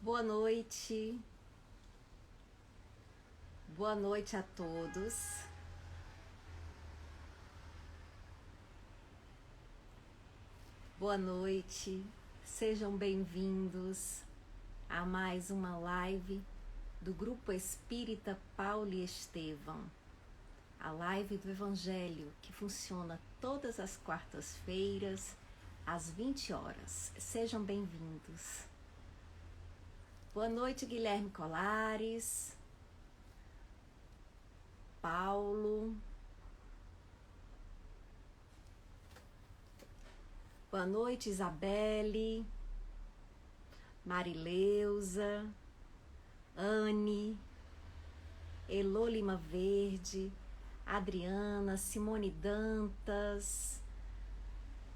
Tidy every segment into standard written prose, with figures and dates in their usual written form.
Boa noite. Boa noite a todos. Boa noite. Sejam bem-vindos a mais uma live do Grupo Espírita Paulo e Estevão. A live do Evangelho que funciona todas as quartas-feiras às 20 horas. Sejam bem-vindos. Boa noite, Guilherme Colares, Paulo. Boa noite, Isabelle, Marileuza, Anne, Elô Lima Verde, Adriana, Simone Dantas,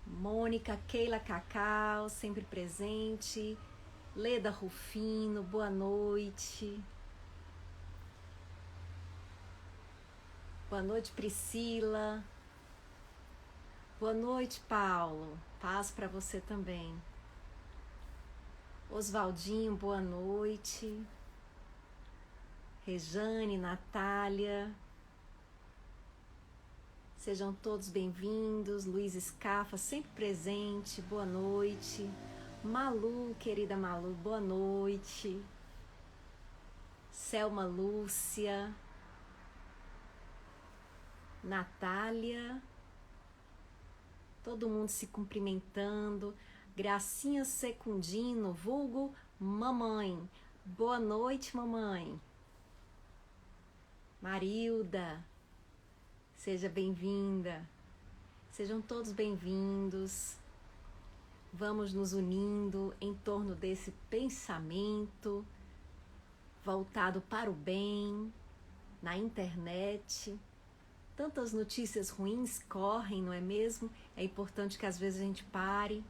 Mônica, Keila Cacau, sempre presente, Leda Rufino, boa noite. Boa noite, Priscila. Boa noite, Paulo. Paz para você também. Oswaldinho, boa noite. Rejane, Natália. Sejam todos bem-vindos. Luiz Escafa, sempre presente. Boa noite. Malu, querida Malu, boa noite. Selma Lúcia. Natália. Todo mundo se cumprimentando. Gracinha Secundino, vulgo mamãe. Boa noite, mamãe. Marilda, seja bem-vinda. Sejam todos bem-vindos. Vamos nos unindo em torno desse pensamento voltado para o bem na internet. Tantas notícias ruins correm, não é mesmo? É importante que às vezes a gente pare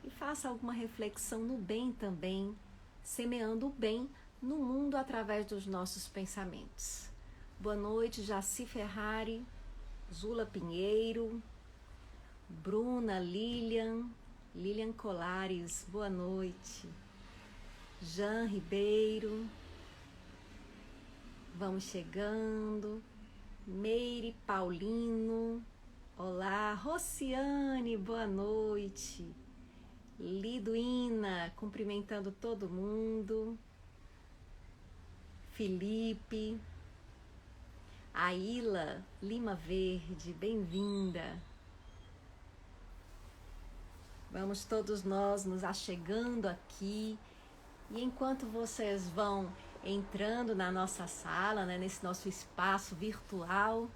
e faça alguma reflexão no bem também, semeando o bem no mundo através dos nossos pensamentos. Boa noite, Jaci Ferrari, Zula Pinheiro, Bruna, Lilian Colares, boa noite. Jean Ribeiro, vamos chegando. Meire Paulino, olá. Rociane, boa noite. Liduína, cumprimentando todo mundo. Felipe, Aila Lima Verde, bem-vinda. Vamos todos nós nos achegando aqui, e enquanto vocês vão entrando na nossa sala, né, nesse nosso espaço virtual,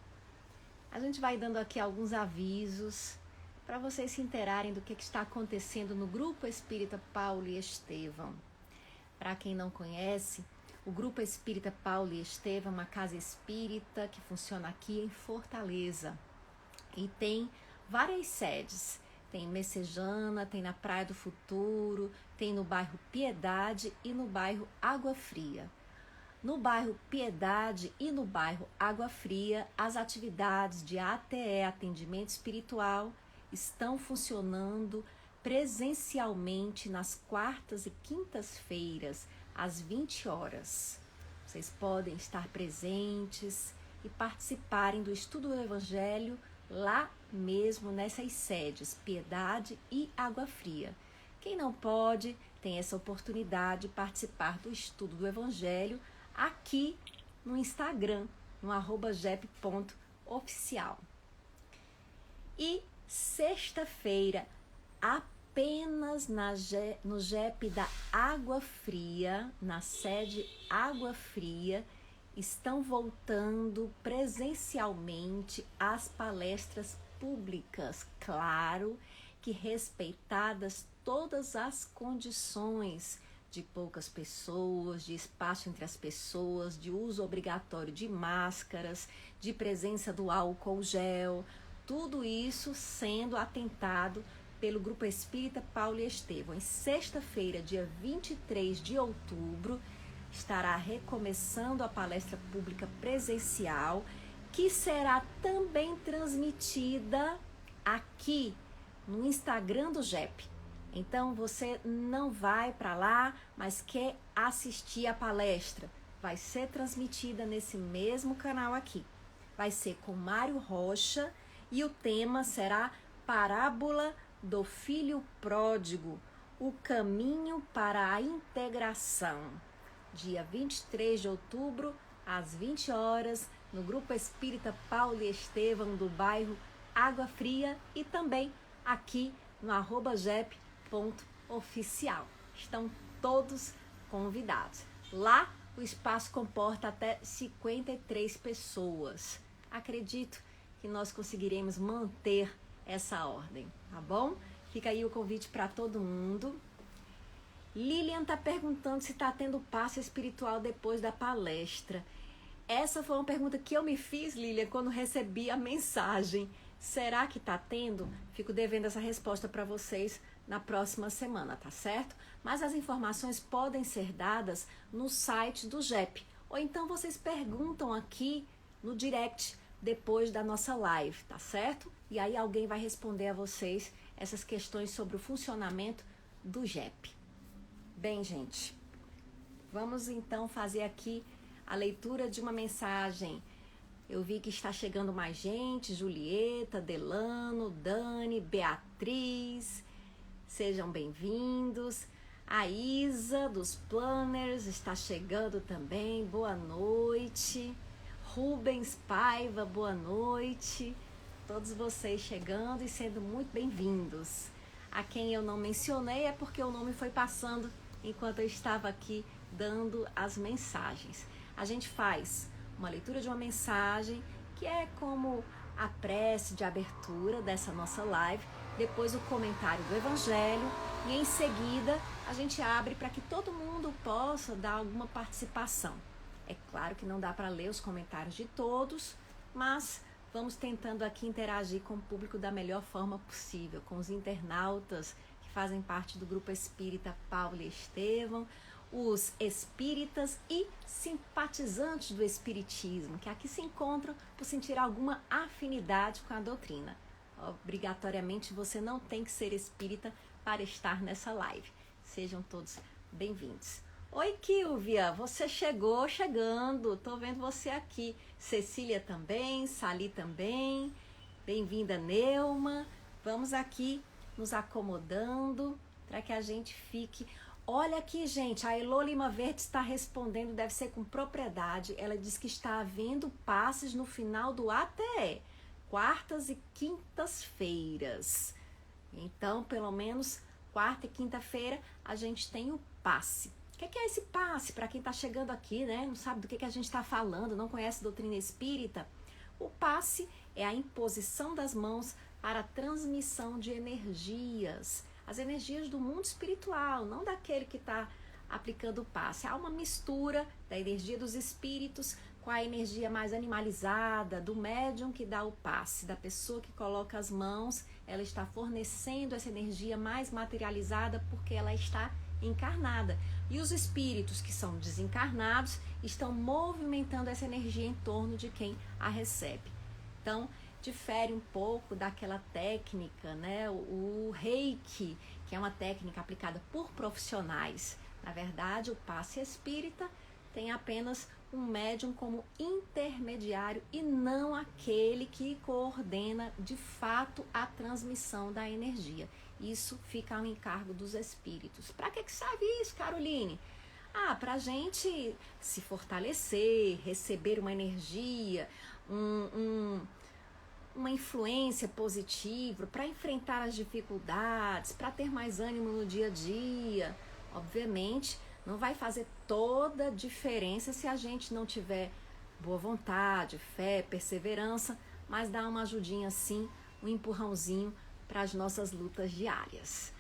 a gente vai dando aqui alguns avisos para vocês se inteirarem do que está acontecendo no Grupo Espírita Paulo e Estevão. Para quem não conhece, o Grupo Espírita Paulo e Estevão é uma casa espírita que funciona aqui em Fortaleza e tem várias sedes. Tem em Messejana, tem na Praia do Futuro, tem no bairro Piedade e no bairro Água Fria. No bairro Piedade e no bairro Água Fria, as atividades de ATE, atendimento espiritual, estão funcionando presencialmente nas quartas e quintas-feiras, às 20 horas. Vocês podem estar presentes e participarem do estudo do Evangelho lá mesmo nessas sedes, Piedade e Água Fria. Quem não pode, tem essa oportunidade de participar do estudo do Evangelho aqui no Instagram, no @jep.oficial. E sexta-feira, apenas no JEP da Água Fria, na sede Água Fria, estão voltando presencialmente as palestras públicas, claro que respeitadas todas as condições de poucas pessoas, de espaço entre as pessoas, de uso obrigatório de máscaras, de presença do álcool gel, tudo isso sendo atentado pelo Grupo Espírita Paulo e Estevão. Em sexta-feira, dia 23 de outubro, estará recomeçando a palestra pública presencial, que será também transmitida aqui no Instagram do JEP. Então você não vai para lá, mas quer assistir a palestra. Vai ser transmitida nesse mesmo canal aqui. Vai ser com Mário Rocha e o tema será Parábola do Filho Pródigo, o caminho para a integração. Dia 23 de outubro, às 20 horas, no Grupo Espírita Paulo e Estevão do bairro Água Fria e também aqui no @jep.oficial. Estão todos convidados. Lá o espaço comporta até 53 pessoas. Acredito que nós conseguiremos manter essa ordem, tá bom? Fica aí o convite para todo mundo. Lilian está perguntando se está tendo passe espiritual depois da palestra. Essa foi uma pergunta que eu me fiz, Lilian, quando recebi a mensagem. Será que está tendo? Fico devendo essa resposta para vocês na próxima semana, tá certo? Mas as informações podem ser dadas no site do JEP. Ou então vocês perguntam aqui no direct depois da nossa live, tá certo? E aí alguém vai responder a vocês essas questões sobre o funcionamento do JEP. Bem, gente, vamos então fazer aqui a leitura de uma mensagem. Eu vi que está chegando mais gente, Julieta, Delano, Dani, Beatriz, sejam bem-vindos. A Isa, dos Planners, está chegando também, boa noite. Rubens Paiva, boa noite. Todos vocês chegando e sendo muito bem-vindos. A quem eu não mencionei é porque o nome foi passando enquanto eu estava aqui dando as mensagens. A gente faz uma leitura de uma mensagem que é como a prece de abertura dessa nossa live, depois o comentário do Evangelho e em seguida a gente abre para que todo mundo possa dar alguma participação. É claro que não dá para ler os comentários de todos, mas vamos tentando aqui interagir com o público da melhor forma possível, com os internautas que fazem parte do Grupo Espírita Paulo e Estevão, os espíritas e simpatizantes do espiritismo, que aqui se encontram por sentir alguma afinidade com a doutrina. Obrigatoriamente você não tem que ser espírita para estar nessa live. Sejam todos bem-vindos. Oi, Kilvia, você chegando, tô vendo você aqui. Cecília também, Sali também, bem-vinda, Neuma. Vamos aqui nos acomodando para que a gente fique... Olha aqui, gente, a Elô Lima Verde está respondendo, deve ser com propriedade. Ela diz que está havendo passes no final do ATE, quartas e quintas-feiras. Então, pelo menos, quarta e quinta-feira, a gente tem o passe. O que é esse passe? Para quem está chegando aqui, né, não sabe do que a gente está falando, não conhece a doutrina espírita, o passe é a imposição das mãos para a transmissão de energias. As energias do mundo espiritual, não daquele que está aplicando o passe. Há uma mistura da energia dos espíritos com a energia mais animalizada, do médium que dá o passe, da pessoa que coloca as mãos, ela está fornecendo essa energia mais materializada porque ela está encarnada. E os espíritos que são desencarnados estão movimentando essa energia em torno de quem a recebe. Então, difere um pouco daquela técnica, né? O Reiki, que é uma técnica aplicada por profissionais. Na verdade, o passe espírita tem apenas um médium como intermediário e não aquele que coordena de fato a transmissão da energia. Isso fica ao encargo dos espíritos. Para que serve isso, Caroline? Para a gente se fortalecer, receber uma energia, uma influência positiva, para enfrentar as dificuldades, para ter mais ânimo no dia a dia. Obviamente, não vai fazer toda a diferença se a gente não tiver boa vontade, fé, perseverança, mas dá uma ajudinha sim, um empurrãozinho para as nossas lutas diárias.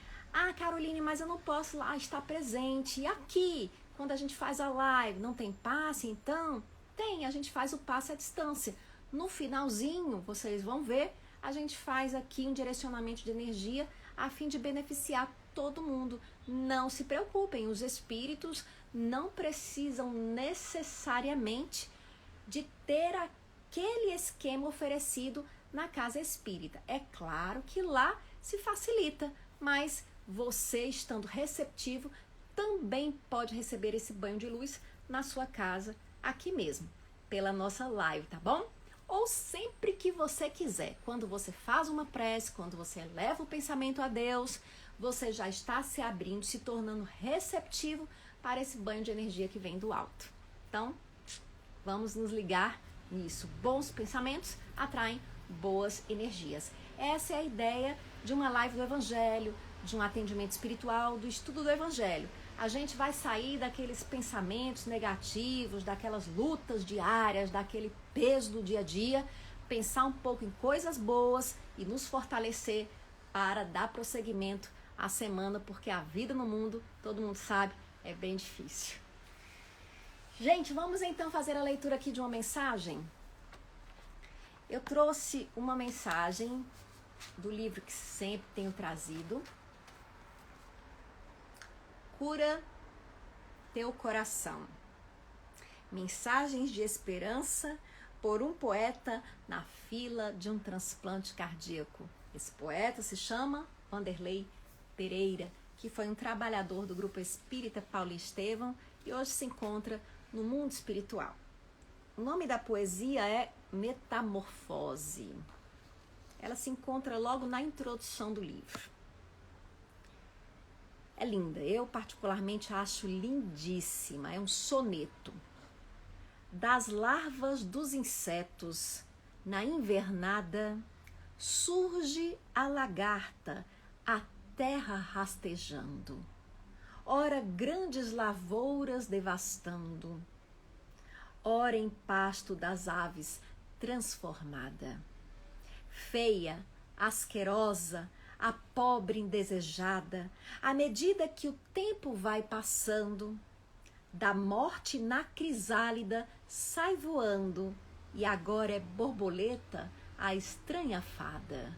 Caroline, mas eu não posso lá estar presente. E aqui, quando a gente faz a live, não tem passe, então? Tem, a gente faz o passe à distância. No finalzinho, vocês vão ver, a gente faz aqui um direcionamento de energia a fim de beneficiar todo mundo. Não se preocupem, os espíritos não precisam necessariamente de ter aquele esquema oferecido na casa espírita. É claro que lá se facilita, mas você, estando receptivo, também pode receber esse banho de luz na sua casa, aqui mesmo, pela nossa live, tá bom? Ou sempre que você quiser. Quando você faz uma prece, quando você eleva o pensamento a Deus, você já está se abrindo, se tornando receptivo para esse banho de energia que vem do alto. Então, vamos nos ligar nisso. Bons pensamentos atraem boas energias. Essa é a ideia de uma live do Evangelho, de um atendimento espiritual, do estudo do Evangelho. A gente vai sair daqueles pensamentos negativos, daquelas lutas diárias, daquele peso do dia a dia, pensar um pouco em coisas boas e nos fortalecer para dar prosseguimento à semana, porque a vida no mundo, todo mundo sabe, é bem difícil. Gente, vamos então fazer a leitura aqui de uma mensagem. Eu trouxe uma mensagem do livro que sempre tenho trazido. Cura teu coração. Mensagens de esperança por um poeta na fila de um transplante cardíaco. Esse poeta se chama Wanderley Pereira, que foi um trabalhador do grupo espírita Paulo Estevão e hoje se encontra no mundo espiritual. O nome da poesia é Metamorfose. Ela se encontra logo na introdução do livro. É linda, eu particularmente acho lindíssima, é um soneto. Das larvas dos insetos, na invernada, surge a lagarta, a terra rastejando. Ora grandes lavouras devastando, ora em pasto das aves transformada. Feia, asquerosa, a pobre indesejada, à medida que o tempo vai passando, da morte na crisálida sai voando, e agora é borboleta a estranha fada.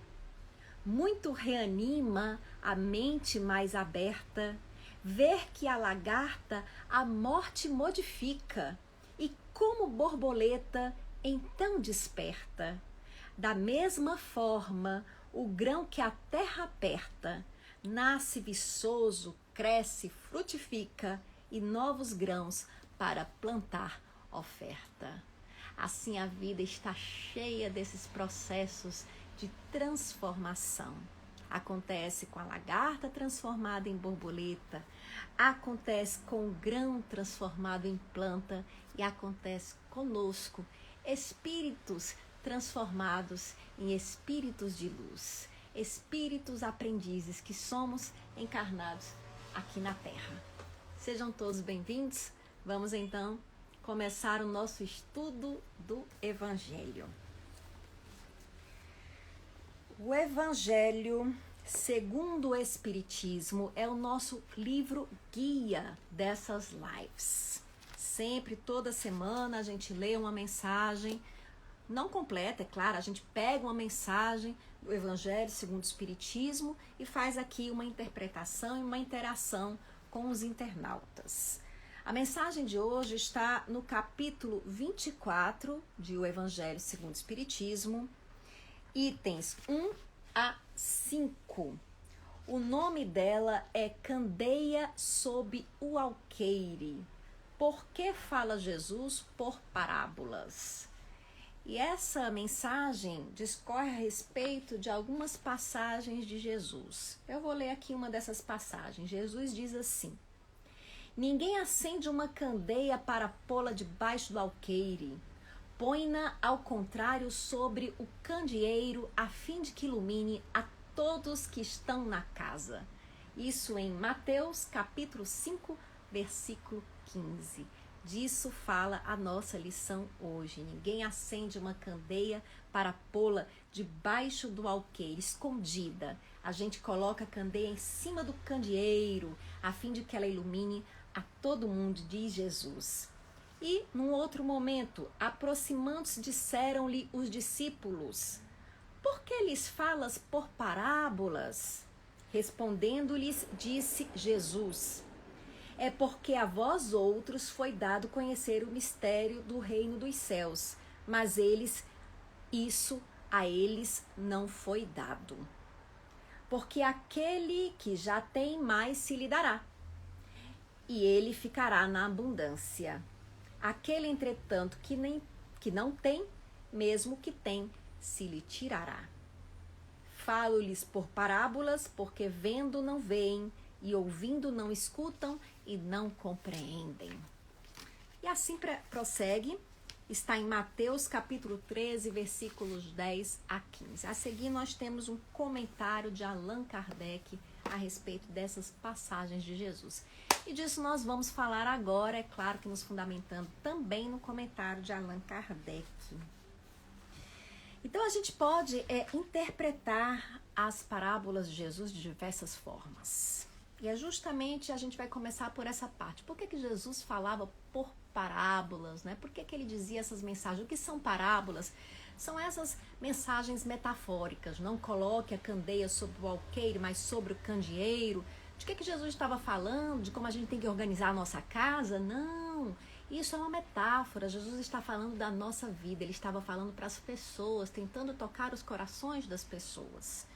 Muito reanima a mente mais aberta, ver que a lagarta a morte modifica, e como borboleta então desperta. Da mesma forma, o grão que a terra aperta, nasce viçoso, cresce, frutifica, e novos grãos para plantar oferta. Assim a vida está cheia desses processos de transformação. Acontece com a lagarta transformada em borboleta, acontece com o grão transformado em planta e acontece conosco, espíritos transformados em espíritos de luz, espíritos aprendizes que somos encarnados aqui na Terra. Sejam todos bem-vindos. Vamos então começar o nosso estudo do Evangelho. O Evangelho segundo o Espiritismo é o nosso livro guia dessas lives. Sempre, toda semana, a gente lê uma mensagem, não completa, é claro, a gente pega uma mensagem do Evangelho segundo o Espiritismo e faz aqui uma interpretação e uma interação com os internautas. A mensagem de hoje está no capítulo 24 de O Evangelho segundo o Espiritismo, itens 1 a 5. O nome dela é Candeia sob o alqueire. Por que fala Jesus por parábolas? E essa mensagem discorre a respeito de algumas passagens de Jesus. Eu vou ler aqui uma dessas passagens. Jesus diz assim: ninguém acende uma candeia para pô-la debaixo do alqueire. Põe-na, ao contrário, sobre o candeeiro, a fim de que ilumine a todos que estão na casa. Isso em Mateus, capítulo 5, versículo 15. Disso fala a nossa lição hoje. Ninguém acende uma candeia para pô-la debaixo do alqueire, escondida. A gente coloca a candeia em cima do candeeiro, a fim de que ela ilumine a todo mundo, diz Jesus. E, num outro momento, aproximando-se, disseram-lhe os discípulos: por que lhes falas por parábolas? Respondendo-lhes, disse Jesus: é porque a vós outros foi dado conhecer o mistério do reino dos céus, mas isso a eles não foi dado. porque aquele que já tem mais se lhe dará, e ele ficará na abundância. Aquele, entretanto, que não tem, mesmo que tem, se lhe tirará. Falo-lhes por parábolas, porque vendo não veem, e ouvindo não escutam, e não compreendem. E assim prossegue, está em Mateus capítulo 13, versículos 10 a 15. A seguir nós temos um comentário de Allan Kardec a respeito dessas passagens de Jesus. E disso nós vamos falar agora, é claro que nos fundamentando também no comentário de Allan Kardec. Então a gente pode interpretar as parábolas de Jesus de diversas formas. E é justamente a gente vai começar por essa parte. Por que Jesus falava por parábolas, né? Por que ele dizia essas mensagens? O que são parábolas? São essas mensagens metafóricas. Não coloque a candeia sobre o alqueire, mas sobre o candeeiro. De que Jesus estava falando? De como a gente tem que organizar a nossa casa? Não, isso é uma metáfora. Jesus está falando da nossa vida. Ele estava falando para as pessoas, tentando tocar os corações das pessoas.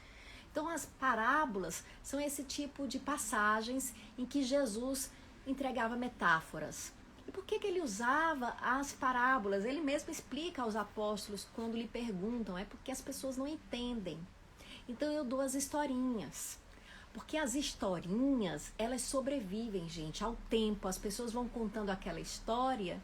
Então, as parábolas são esse tipo de passagens em que Jesus entregava metáforas. E por que ele usava as parábolas? Ele mesmo explica aos apóstolos quando lhe perguntam. É porque as pessoas não entendem. Então, eu dou as historinhas. Porque as historinhas, elas sobrevivem, gente, ao tempo. As pessoas vão contando aquela história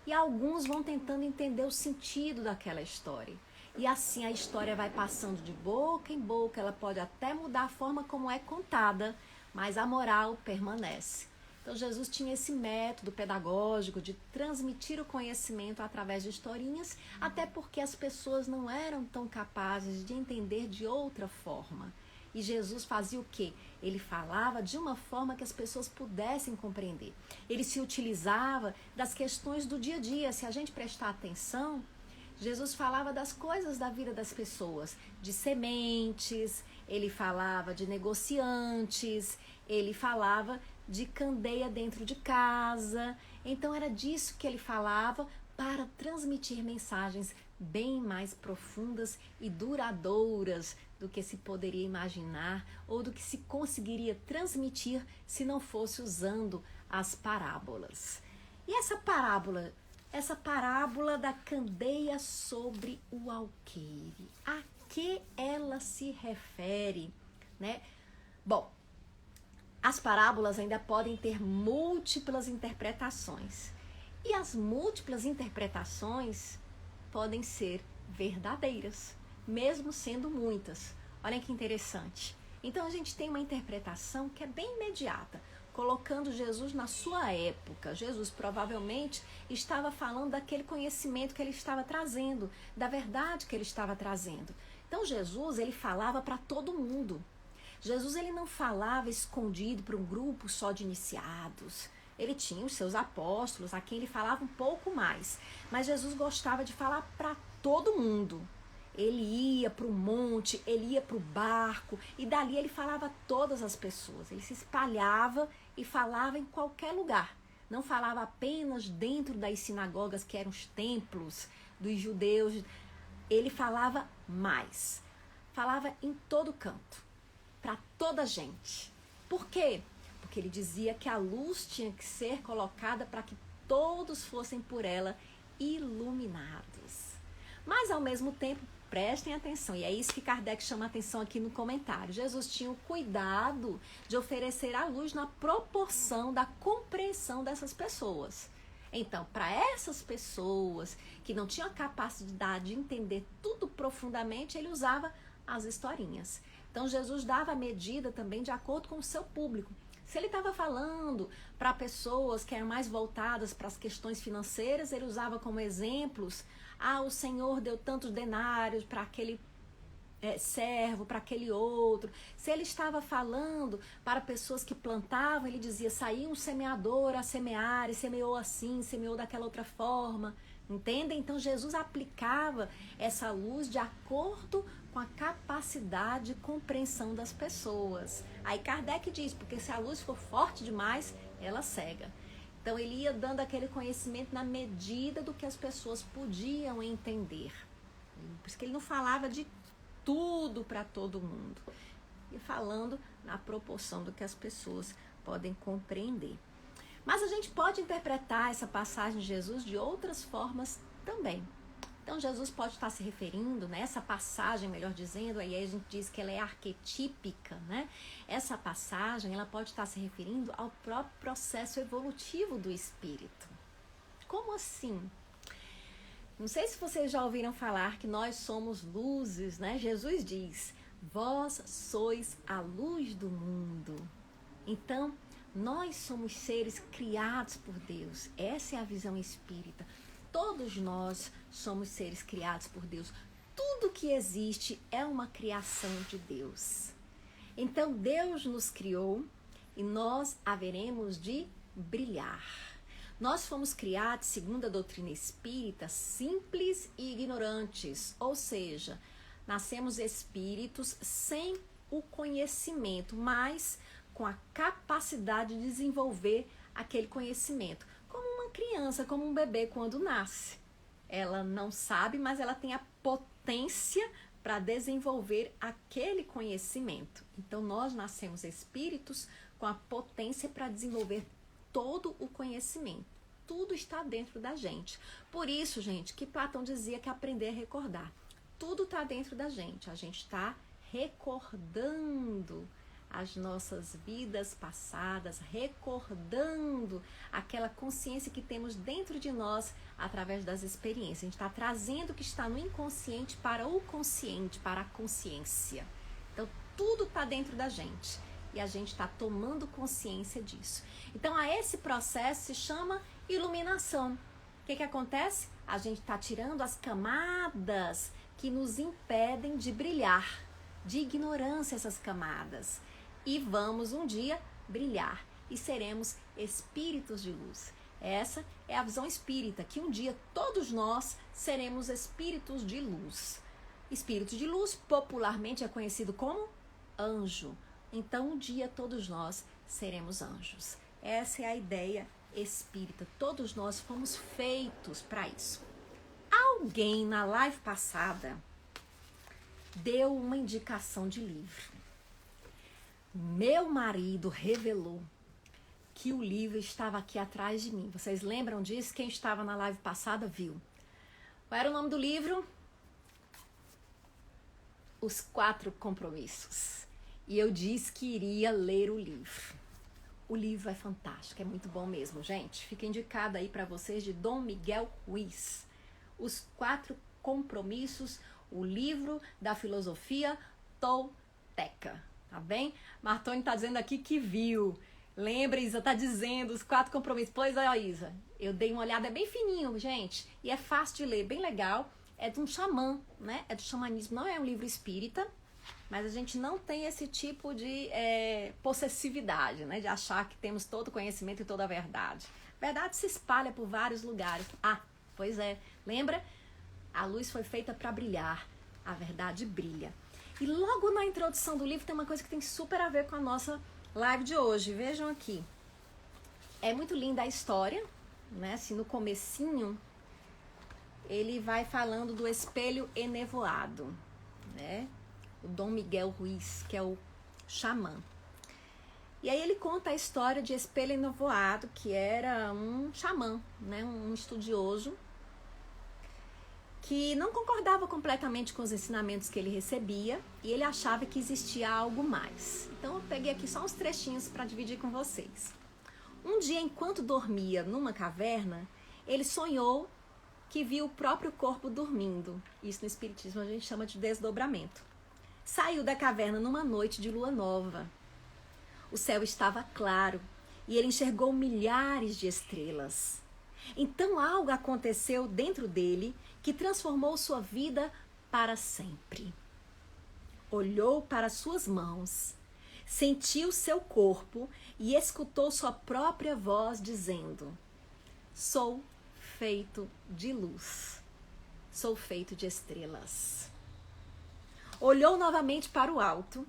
e alguns vão tentando entender o sentido daquela história. E assim a história vai passando de boca em boca, ela pode até mudar a forma como é contada, mas a moral permanece. Então Jesus tinha esse método pedagógico de transmitir o conhecimento através de historinhas, até porque as pessoas não eram tão capazes de entender de outra forma. E Jesus fazia o quê? Ele falava de uma forma que as pessoas pudessem compreender. Ele se utilizava das questões do dia a dia. Se a gente prestar atenção, Jesus falava das coisas da vida das pessoas, de sementes, ele falava de negociantes, ele falava de candeia dentro de casa. Então era disso que ele falava para transmitir mensagens bem mais profundas e duradouras do que se poderia imaginar ou do que se conseguiria transmitir se não fosse usando as parábolas. E essa parábola da candeia sobre o alqueire, a que ela se refere, né? Bom, as parábolas ainda podem ter múltiplas interpretações. E as múltiplas interpretações podem ser verdadeiras, mesmo sendo muitas. Olha que interessante. Então a gente tem uma interpretação que é bem imediata, colocando Jesus na sua época. Jesus provavelmente estava falando daquele conhecimento que ele estava trazendo, da verdade que ele estava trazendo. Então Jesus, ele falava para todo mundo. Jesus, ele não falava escondido para um grupo só de iniciados. Ele tinha os seus apóstolos, a quem ele falava um pouco mais. Mas Jesus gostava de falar para todo mundo. Ele ia para o monte, ele ia para o barco, e dali ele falava a todas as pessoas. Ele se espalhava e falava em qualquer lugar. Não falava apenas dentro das sinagogas, que eram os templos dos judeus. Ele falava mais. Falava em todo canto, para toda a gente. Por quê? Porque ele dizia que a luz tinha que ser colocada para que todos fossem por ela iluminados. Mas, ao mesmo tempo, prestem atenção, e é isso que Kardec chama a atenção aqui no comentário. Jesus tinha o cuidado de oferecer a luz na proporção da compreensão dessas pessoas. Então, para essas pessoas que não tinham a capacidade de entender tudo profundamente, ele usava as historinhas. Então, Jesus dava a medida também de acordo com o seu público. Se ele estava falando para pessoas que eram mais voltadas para as questões financeiras, ele usava como exemplos: o Senhor deu tantos denários para aquele servo, para aquele outro. Se ele estava falando para pessoas que plantavam, ele dizia: saiu um semeador a semear, e semeou assim, semeou daquela outra forma. Entendem? Então Jesus aplicava essa luz de acordo com a capacidade de compreensão das pessoas. Aí Kardec diz, porque se a luz for forte demais, ela cega. Então ele ia dando aquele conhecimento na medida do que as pessoas podiam entender. Por isso que ele não falava de tudo para todo mundo. e falando na proporção do que as pessoas podem compreender. Mas a gente pode interpretar essa passagem de Jesus de outras formas também. Então Jesus pode estar se referindo, né, essa passagem, melhor dizendo, aí a gente diz que ela é arquetípica, né? Essa passagem, ela pode estar se referindo ao próprio processo evolutivo do espírito. Como assim? Não sei se vocês já ouviram falar que nós somos luzes, né? Jesus diz: vós sois a luz do mundo. Então, nós somos seres criados por Deus. Essa é a visão espírita. Todos nós somos seres criados por Deus. Tudo que existe é uma criação de Deus. Então, Deus nos criou e nós haveremos de brilhar. Nós fomos criados, segundo a doutrina espírita, simples e ignorantes. Ou seja, nascemos espíritos sem o conhecimento, mas com a capacidade de desenvolver aquele conhecimento. Como uma criança, como um bebê quando nasce. Ela não sabe, mas ela tem a potência para desenvolver aquele conhecimento. Então, nós nascemos espíritos com a potência para desenvolver todo o conhecimento. Tudo está dentro da gente. Por isso, gente, que Platão dizia que aprender é recordar. Tudo está dentro da gente. A gente está recordando as nossas vidas passadas, recordando aquela consciência que temos dentro de nós através das experiências. A gente está trazendo o que está no inconsciente para o consciente, para a consciência. Então, tudo está dentro da gente e a gente está tomando consciência disso. Então, a esse processo se chama iluminação. O que acontece? A gente está tirando as camadas que nos impedem de brilhar, de ignorância essas camadas. E vamos um dia brilhar e seremos espíritos de luz. Essa é a visão espírita, que um dia todos nós seremos espíritos de luz. Espírito de luz popularmente é conhecido como anjo. Então um dia todos nós seremos anjos. Essa é a ideia espírita. Todos nós fomos feitos para isso. Alguém na live passada deu uma indicação de livro. Meu marido revelou que o livro estava aqui atrás de mim. Vocês lembram disso? Quem estava na live passada viu. Qual era o nome do livro? Os 4 Compromissos. E eu disse que iria ler o livro. O livro é fantástico, é muito bom mesmo, gente. Fica indicado aí para vocês, de Dom Miguel Ruiz. Os 4 Compromissos, o livro da filosofia tolteca. Tá bem? Martoni tá dizendo aqui que viu. Lembra, Isa, tá dizendo os 4 compromissos. Pois é, Isa, eu dei uma olhada, é bem fininho, gente. E é fácil de ler, bem legal. É de um xamã, né? É do xamanismo, não é um livro espírita. Mas a gente não tem esse tipo de possessividade, né? De achar que temos todo o conhecimento e toda a verdade. A verdade se espalha por vários lugares. Ah, pois é. Lembra? A luz foi feita para brilhar. A verdade brilha. E logo na introdução do livro tem uma coisa que tem super a ver com a nossa live de hoje. Vejam aqui. É muito linda a história, né? Assim, no comecinho, ele vai falando do espelho enevoado, né? O Dom Miguel Ruiz, que é o xamã. E aí ele conta a história de espelho enevoado, que era um xamã, né? Um estudioso, que não concordava completamente com os ensinamentos que ele recebia e ele achava que existia algo mais. Então eu peguei aqui só uns trechinhos para dividir com vocês. Um dia, enquanto dormia numa caverna, ele sonhou que viu o próprio corpo dormindo. Isso no espiritismo a gente chama de desdobramento. Saiu da caverna numa noite de lua nova. O céu estava claro e ele enxergou milhares de estrelas. Então algo aconteceu dentro dele que transformou sua vida para sempre. Olhou para suas mãos, sentiu seu corpo e escutou sua própria voz dizendo: sou feito de luz, sou feito de estrelas. Olhou novamente para o alto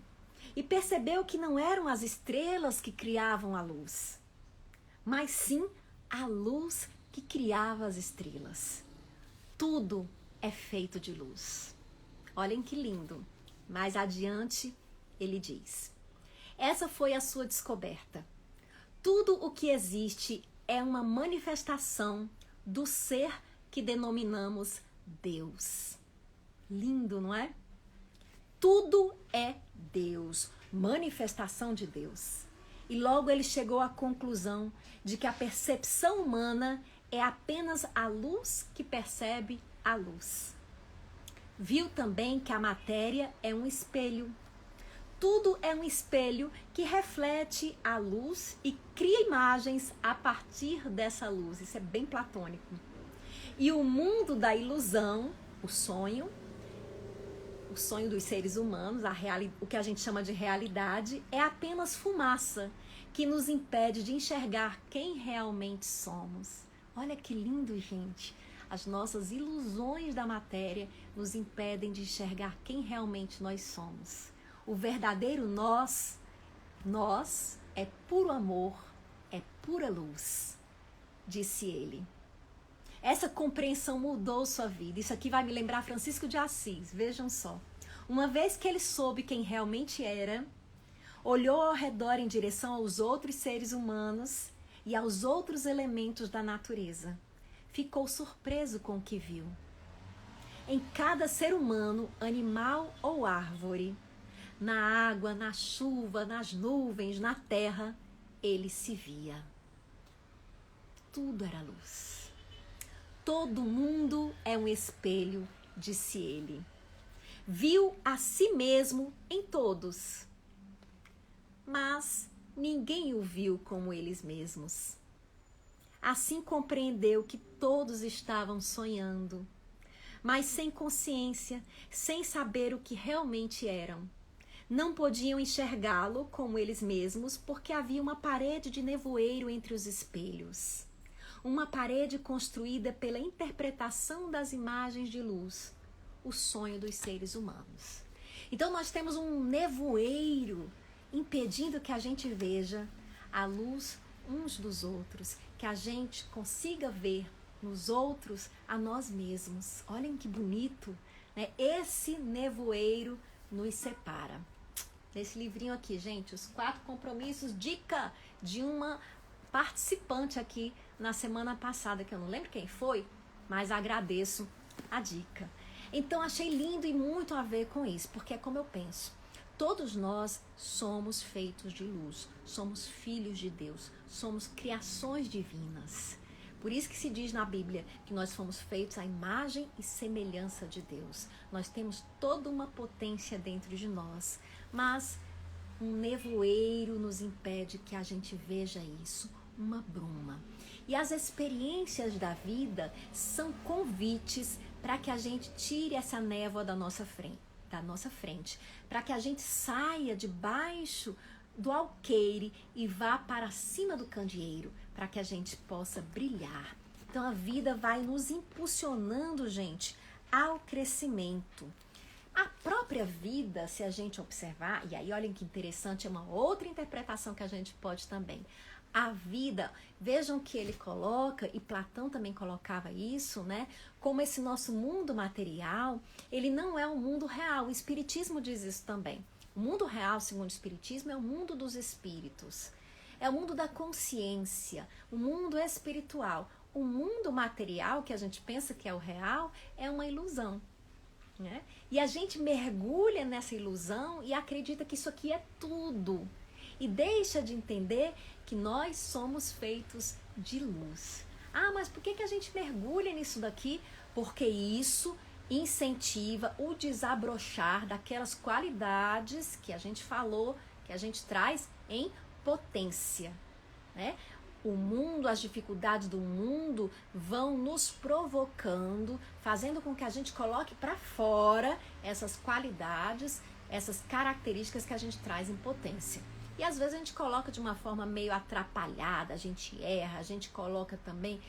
e percebeu que não eram as estrelas que criavam a luz, mas sim a luz que criava as estrelas. Tudo é feito de luz. Olhem que lindo. Mais adiante, ele diz: essa foi a sua descoberta. Tudo o que existe é uma manifestação do ser que denominamos Deus. Lindo, não é? Tudo é Deus, manifestação de Deus. E logo ele chegou à conclusão de que a percepção humana é apenas a luz que percebe a luz. Viu também que a matéria é um espelho. Tudo é um espelho que reflete a luz e cria imagens a partir dessa luz. Isso é bem platônico. E o mundo da ilusão, o sonho dos seres humanos, o que a gente chama de realidade, é apenas fumaça que nos impede de enxergar quem realmente somos. Olha que lindo, gente. As nossas ilusões da matéria nos impedem de enxergar quem realmente nós somos. O verdadeiro nós é puro amor, é pura luz, disse ele. Essa compreensão mudou sua vida. Isso aqui vai me lembrar Francisco de Assis, vejam só. Uma vez que ele soube quem realmente era, olhou ao redor em direção aos outros seres humanos e aos outros elementos da natureza. Ficou surpreso com o que viu. Em cada ser humano, animal ou árvore, na água, na chuva, nas nuvens, na terra, ele se via. Tudo era luz. Todo mundo é um espelho, disse ele. Viu a si mesmo em todos, mas ninguém o viu como eles mesmos. Assim compreendeu que todos estavam sonhando, mas sem consciência, sem saber o que realmente eram. Não podiam enxergá-lo como eles mesmos, porque havia uma parede de nevoeiro entre os espelhos. Uma parede construída pela interpretação das imagens de luz, o sonho dos seres humanos. Então nós temos um nevoeiro impedindo que a gente veja a luz uns dos outros, que a gente consiga ver nos outros a nós mesmos. Olhem que bonito, né? Esse nevoeiro nos separa. Nesse livrinho aqui, gente, os 4 compromissos, dica de uma participante aqui na semana passada, que eu não lembro quem foi, mas agradeço a dica. Então, achei lindo e muito a ver com isso, porque é como eu penso. Todos nós somos feitos de luz, somos filhos de Deus, somos criações divinas. Por isso que se diz na Bíblia que nós fomos feitos à imagem e semelhança de Deus. Nós temos toda uma potência dentro de nós, mas um nevoeiro nos impede que a gente veja isso, uma bruma. E as experiências da vida são convites para que a gente tire essa névoa da nossa frente, para que a gente saia debaixo do alqueire e vá para cima do candeeiro, para que a gente possa brilhar. Então a vida vai nos impulsionando, gente, ao crescimento. A própria vida, se a gente observar, e aí olhem que interessante, é uma outra interpretação que a gente pode também. A vida, vejam que ele coloca, e Platão também colocava isso, né? Como esse nosso mundo material, ele não é um mundo real. O Espiritismo diz isso também. O mundo real, segundo o Espiritismo, é o mundo dos espíritos. É o mundo da consciência, o mundo espiritual. O mundo material, que a gente pensa que é o real, é uma ilusão, né? E a gente mergulha nessa ilusão e acredita que isso aqui é tudo. E deixa de entender que nós somos feitos de luz. Ah, mas por que a gente mergulha nisso daqui? Porque isso incentiva o desabrochar daquelas qualidades que a gente falou, que a gente traz em potência, né? O mundo, as dificuldades do mundo vão nos provocando, fazendo com que a gente coloque para fora essas qualidades, essas características que a gente traz em potência. E às vezes a gente coloca de uma forma meio atrapalhada, a gente erra, a gente coloca também,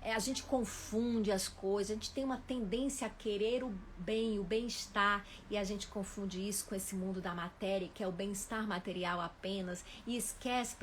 a gente confunde as coisas, a gente tem uma tendência a querer o bem, o bem-estar, e a gente confunde isso com esse mundo da matéria, que é o bem-estar material apenas, e esquece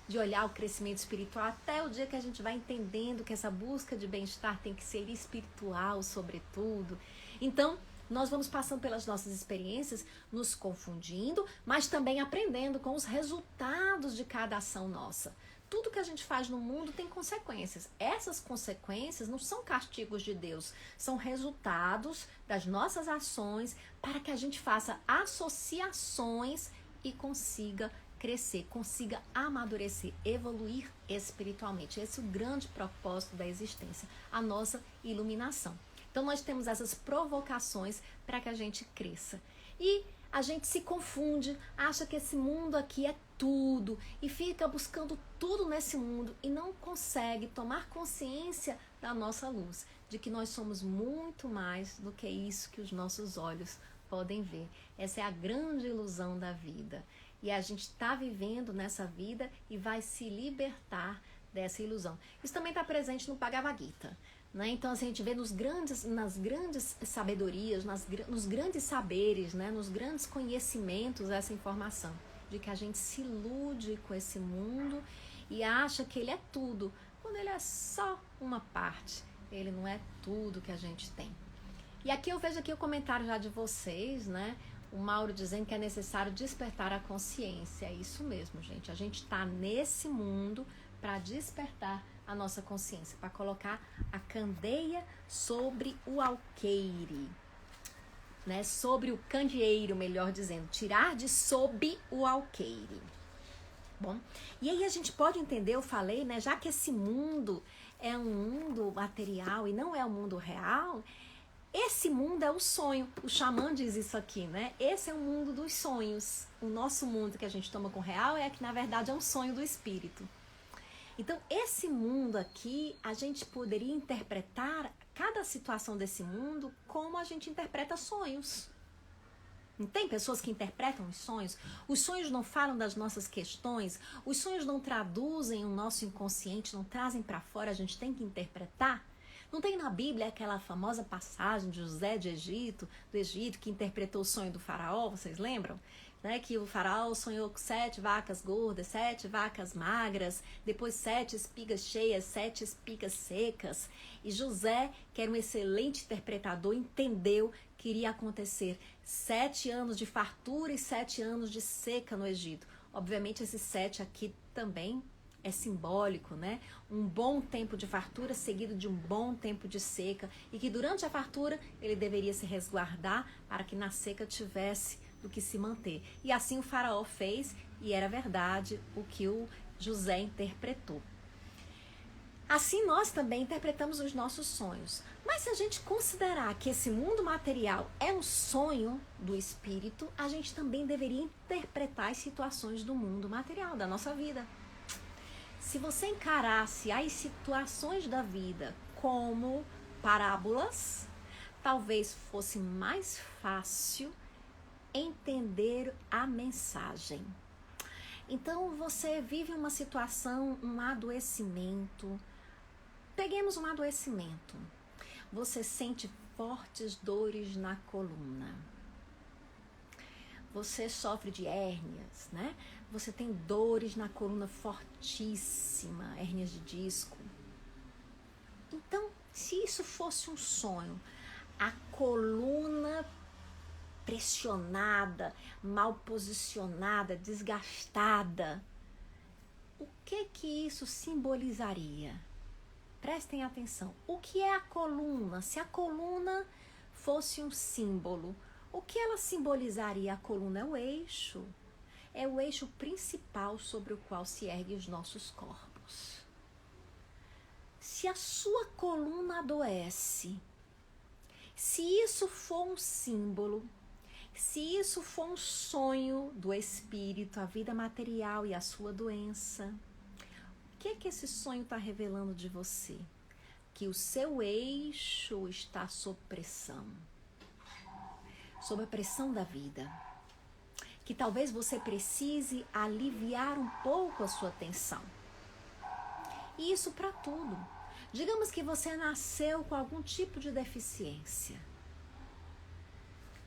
de olhar o crescimento espiritual, até o dia que a gente vai entendendo que essa busca de bem-estar tem que ser espiritual, sobretudo. Então, nós vamos passando pelas nossas experiências, nos confundindo, mas também aprendendo com os resultados de cada ação nossa. Tudo que a gente faz no mundo tem consequências. Essas consequências não são castigos de Deus, são resultados das nossas ações para que a gente faça associações e consiga crescer, consiga amadurecer, evoluir espiritualmente. Esse é o grande propósito da existência, a nossa iluminação. Então nós temos essas provocações para que a gente cresça. E a gente se confunde, acha que esse mundo aqui é tudo e fica buscando tudo nesse mundo e não consegue tomar consciência da nossa luz, de que nós somos muito mais do que isso que os nossos olhos podem ver. Essa é a grande ilusão da vida. E a gente está vivendo nessa vida e vai se libertar dessa ilusão. Isso também está presente no Bhagavad Gita, né? Então, assim, a gente vê nas grandes sabedorias, nos grandes saberes, né? Nos grandes conhecimentos essa informação, de que a gente se ilude com esse mundo e acha que ele é tudo, quando ele é só uma parte, ele não é tudo que a gente tem. E aqui eu vejo aqui o comentário já de vocês, né? O Mauro dizendo que é necessário despertar a consciência. É isso mesmo, gente. A gente está nesse mundo para despertar a nossa consciência, para colocar a candeia sobre o alqueire, né? Sobre o candeeiro, melhor dizendo, tirar de sob o alqueire. Bom, e aí a gente pode entender, eu falei, né? Já que esse mundo é um mundo material e não é um mundo real, esse mundo é o sonho. O xamã diz isso aqui, né? Esse é o mundo dos sonhos. O nosso mundo que a gente toma com real é que, na verdade, é um sonho do espírito. Então, esse mundo aqui, a gente poderia interpretar cada situação desse mundo como a gente interpreta sonhos. Não tem pessoas que interpretam os sonhos? Os sonhos não falam das nossas questões, os sonhos não traduzem o nosso inconsciente, não trazem para fora, a gente tem que interpretar. Não tem na Bíblia aquela famosa passagem de José do Egito, que interpretou o sonho do faraó, vocês lembram? Né? Que o faraó sonhou com 7 vacas gordas, 7 vacas magras, depois 7 espigas cheias, 7 espigas secas. E José, que era um excelente interpretador, entendeu que iria acontecer 7 anos de fartura e 7 anos de seca no Egito. Obviamente esses 7 aqui também é simbólico, né? Um bom tempo de fartura seguido de um bom tempo de seca, e que durante a fartura ele deveria se resguardar para que na seca tivesse do que se manter. E assim o faraó fez, e era verdade o que o José interpretou. Assim nós também interpretamos os nossos sonhos. Mas se a gente considerar que esse mundo material é um sonho do espírito, a gente também deveria interpretar as situações do mundo material, da nossa vida. Se você encarasse as situações da vida como parábolas, talvez fosse mais fácil entender a mensagem. Então você vive uma situação, um adoecimento. Peguemos um adoecimento. Você sente fortes dores na coluna. Você sofre de hérnias, né? Você tem dores na coluna fortíssima, hérnias de disco. Então, se isso fosse um sonho, a coluna pressionada, mal posicionada, desgastada, o que isso simbolizaria? Prestem atenção. O que é a coluna? Se a coluna fosse um símbolo, o que ela simbolizaria? A coluna é o eixo. É o eixo principal sobre o qual se erguem os nossos corpos. Se a sua coluna adoece, se isso for um símbolo, se isso for um sonho do espírito, a vida material e a sua doença, o que esse sonho está revelando de você? Que o seu eixo está sob pressão, sob a pressão da vida. Que talvez você precise aliviar um pouco a sua tensão. E isso para tudo. Digamos que você nasceu com algum tipo de deficiência.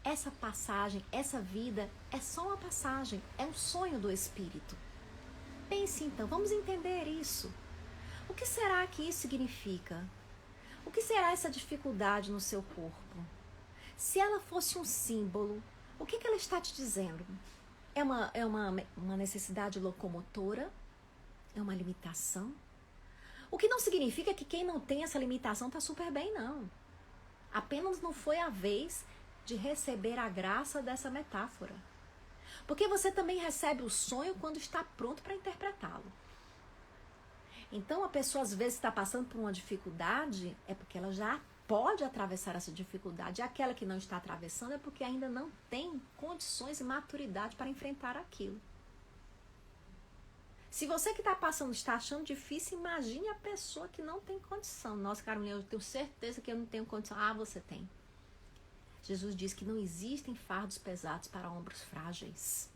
Essa passagem, essa vida é só uma passagem, é um sonho do espírito. Pense então, vamos entender isso. O que será que isso significa? O que será essa dificuldade no seu corpo? Se ela fosse um símbolo, o que ela está te dizendo? É uma necessidade locomotora? É uma limitação? O que não significa que quem não tem essa limitação está super bem, não. Apenas não foi a vez de receber a graça dessa metáfora. Porque você também recebe o sonho quando está pronto para interpretá-lo. Então a pessoa às vezes está passando por uma dificuldade, é porque ela já pode atravessar essa dificuldade. E aquela que não está atravessando é porque ainda não tem condições e maturidade para enfrentar aquilo. Se você que está passando está achando difícil, imagine a pessoa que não tem condição. Nossa, Carolina, eu tenho certeza que eu não tenho condição. Ah, você tem. Jesus diz que não existem fardos pesados para ombros frágeis.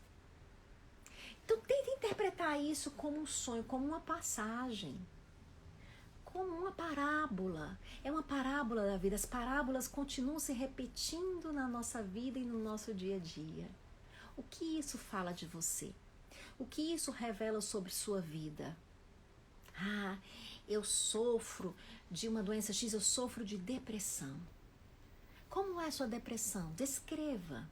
Então tente interpretar isso como um sonho, como uma passagem, como uma parábola. É uma parábola da vida. As parábolas continuam se repetindo na nossa vida e no nosso dia a dia. O que isso fala de você? O que isso revela sobre sua vida? Ah, eu sofro de uma doença X, eu sofro de depressão. Como é a sua depressão? Descreva.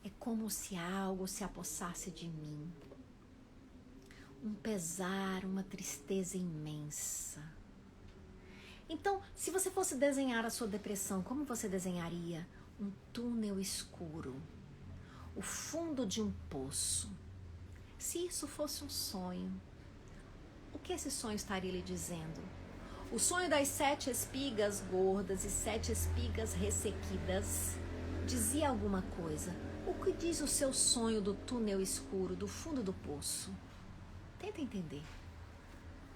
É como se algo se apossasse de mim. Um pesar, uma tristeza imensa. Então, se você fosse desenhar a sua depressão, como você desenharia? Um túnel escuro. O fundo de um poço. Se isso fosse um sonho, o que esse sonho estaria lhe dizendo? O sonho das 7 espigas gordas e 7 espigas ressequidas dizia alguma coisa. O que diz o seu sonho do túnel escuro, do fundo do poço? Tenta entender.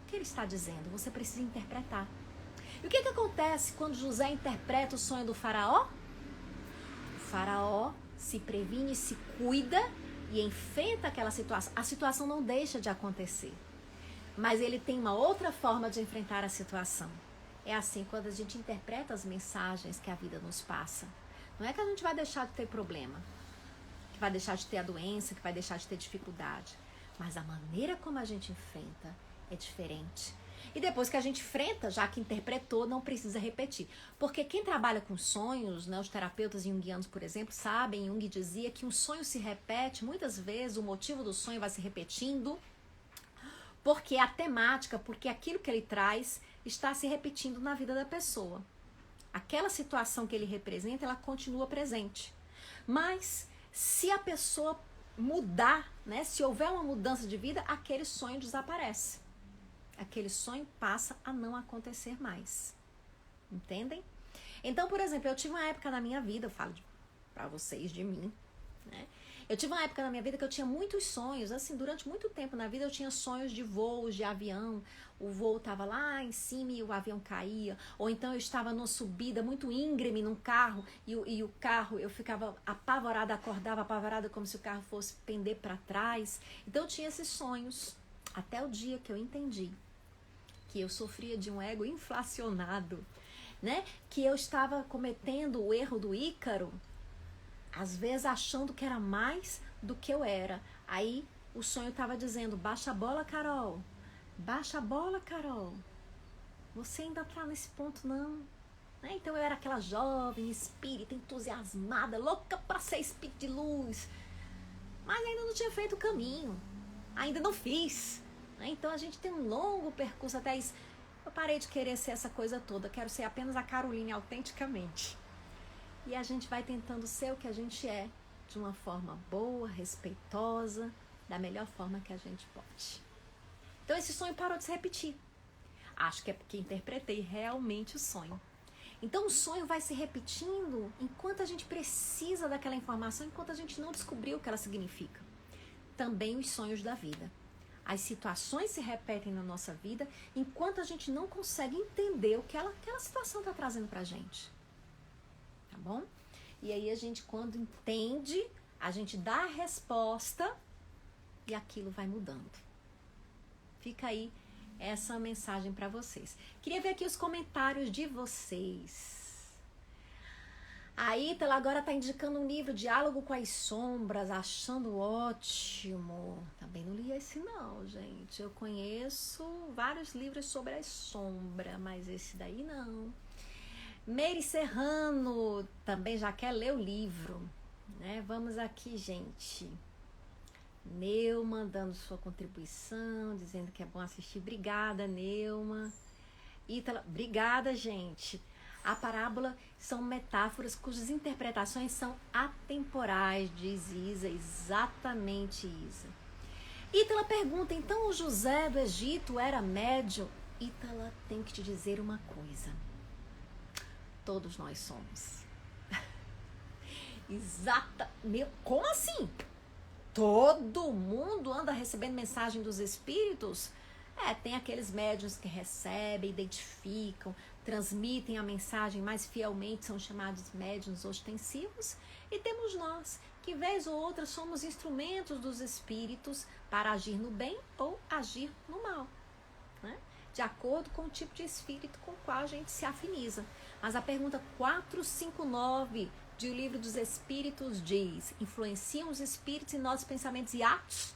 O que ele está dizendo? Você precisa interpretar. E o que acontece quando José interpreta o sonho do faraó? O faraó se previne, se cuida e enfrenta aquela situação. A situação não deixa de acontecer. Mas ele tem uma outra forma de enfrentar a situação. É assim quando a gente interpreta as mensagens que a vida nos passa. Não é que a gente vai deixar de ter problema, que vai deixar de ter a doença, que vai deixar de ter dificuldade. Mas a maneira como a gente enfrenta é diferente. E depois que a gente enfrenta, já que interpretou, não precisa repetir. Porque quem trabalha com sonhos, né, os terapeutas junguianos, por exemplo, sabem, Jung dizia que um sonho se repete, muitas vezes o motivo do sonho vai se repetindo, porque a temática, porque aquilo que ele traz está se repetindo na vida da pessoa. Aquela situação que ele representa, ela continua presente. Mas se a pessoa mudar, né, se houver uma mudança de vida, aquele sonho desaparece. Aquele sonho passa a não acontecer mais. Entendem? Então, por exemplo, eu tive uma época na minha vida, eu falo para vocês de mim, né? Eu tive uma época na minha vida que eu tinha muitos sonhos, assim, durante muito tempo na vida eu tinha sonhos de voos, de avião, o voo estava lá em cima e o avião caía, ou então eu estava numa subida muito íngreme num carro e o carro, eu ficava apavorada, acordava apavorada como se o carro fosse pender para trás. Então eu tinha esses sonhos, até o dia que eu entendi que eu sofria de um ego inflacionado, né? Que eu estava cometendo o erro do Ícaro, às vezes achando que era mais do que eu era. Aí o sonho estava dizendo, baixa a bola, Carol. Baixa a bola, Carol. Você ainda tá nesse ponto, não. Né? Então eu era aquela jovem, espírita, entusiasmada, louca para ser espírito de luz. Mas ainda não tinha feito o caminho. Ainda não fiz. Então a gente tem um longo percurso até isso. Eu parei de querer ser essa coisa toda. Quero ser apenas a Caroline autenticamente. E a gente vai tentando ser o que a gente é, de uma forma boa, respeitosa, da melhor forma que a gente pode. Então esse sonho parou de se repetir. Acho que é porque interpretei realmente o sonho. Então o sonho vai se repetindo enquanto a gente precisa daquela informação, enquanto a gente não descobriu o que ela significa. Também os sonhos da vida. As situações se repetem na nossa vida enquanto a gente não consegue entender o que aquela situação está trazendo pra gente. Tá bom? E aí a gente, quando entende, a gente dá a resposta e aquilo vai mudando. Fica aí essa mensagem para vocês. Queria ver aqui os comentários de vocês. A Ítala agora está indicando um livro, Diálogo com as Sombras, achando ótimo. Também não li esse não, gente. Eu conheço vários livros sobre as sombras, mas esse daí não. Meire Serrano também já quer ler o livro, né? Vamos aqui, gente. Neuma dando sua contribuição, dizendo que é bom assistir. Obrigada, Neuma. Ítala, obrigada, gente. A parábola são metáforas cujas interpretações são atemporais, diz Isa, exatamente Isa. Ítala pergunta, então o José do Egito era médium? Ítala, tem que te dizer uma coisa. Todos nós somos. Exata. Como assim? Todo mundo anda recebendo mensagem dos espíritos? Tem aqueles médiuns que recebem, identificam, transmitem a mensagem mais fielmente, são chamados médiuns ostensivos. E temos nós, que vez ou outra somos instrumentos dos espíritos para agir no bem ou agir no mal, né? De acordo com o tipo de espírito com o qual a gente se afiniza. Mas a pergunta 459 do Livro dos Espíritos diz: influenciam os espíritos em nossos pensamentos e atos?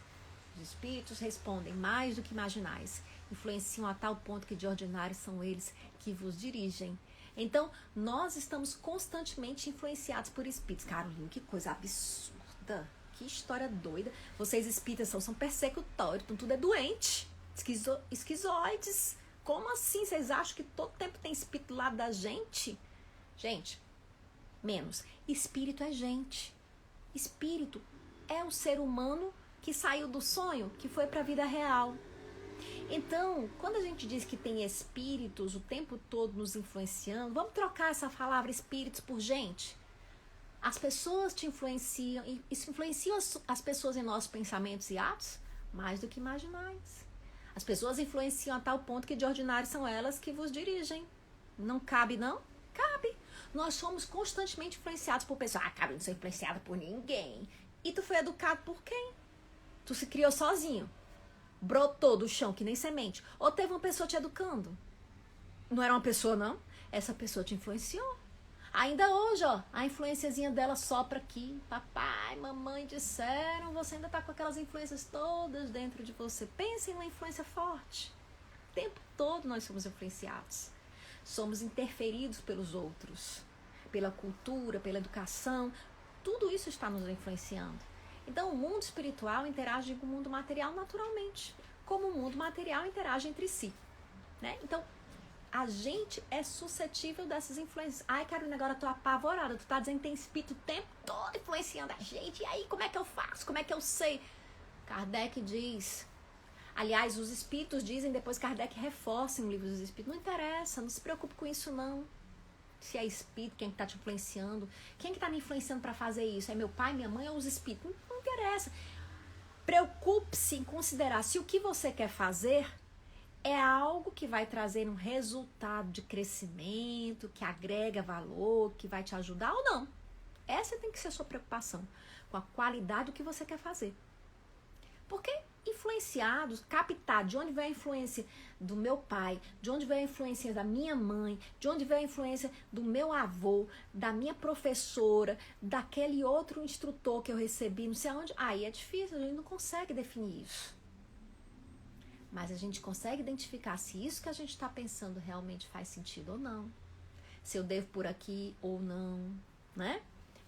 Os espíritos respondem: mais do que imaginais. Influenciam a tal ponto que de ordinário são eles que vos dirigem. Então, nós estamos constantemente influenciados por espíritos. Carolina, que coisa absurda. Que história doida. Vocês espíritas são persecutórios, então tudo é doente. Esquizoides. Como assim? Vocês acham que todo tempo tem espírito lá da gente? Gente, menos. Espírito é gente. Espírito é o ser humano que saiu do sonho, que foi para a vida real. Então, quando a gente diz que tem espíritos o tempo todo nos influenciando, vamos trocar essa palavra espíritos por gente? As pessoas te influenciam, e isso influencia as pessoas em nossos pensamentos e atos? Mais do que imaginais. As pessoas influenciam a tal ponto que de ordinário são elas que vos dirigem. Não cabe, não? Cabe. Nós somos constantemente influenciados por pessoas. Cara, eu não sou influenciada por ninguém. E tu foi educado por quem? Tu se criou sozinho. Brotou do chão, que nem semente. Ou teve uma pessoa te educando. Não era uma pessoa, não? Essa pessoa te influenciou. Ainda hoje, ó, a influenciazinha dela sopra aqui. Papai, mamãe disseram, você ainda tá com aquelas influências todas dentro de você. Pense em uma influência forte. O tempo todo nós somos influenciados. Somos interferidos pelos outros, pela cultura, pela educação. Tudo isso está nos influenciando. Então, o mundo espiritual interage com o mundo material naturalmente, como o mundo material interage entre si, né? Então, a gente é suscetível dessas influências. Ai, Carolina, agora eu tô apavorada. Tu tá dizendo que tem espírito o tempo todo influenciando a gente. E aí, como é que eu faço? Como é que eu sei? Kardec diz... Aliás, os espíritos dizem, depois Kardec reforça em Livro dos Espíritos. Não interessa, não se preocupe com isso, não. Se é espírito, quem que tá te influenciando? Quem que tá me influenciando para fazer isso? É meu pai, minha mãe ou os espíritos? Não interessa. Preocupe-se em considerar se o que você quer fazer é algo que vai trazer um resultado de crescimento, que agrega valor, que vai te ajudar ou não. Essa tem que ser a sua preocupação, com a qualidade do que você quer fazer. Porque influenciados, captar de onde vem a influência do meu pai, de onde vem a influência da minha mãe, de onde vem a influência do meu avô, da minha professora, daquele outro instrutor que eu recebi, não sei aonde. Aí é difícil, a gente não consegue definir isso. Mas a gente consegue identificar se isso que a gente está pensando realmente faz sentido ou não. Se eu devo por aqui ou não, né?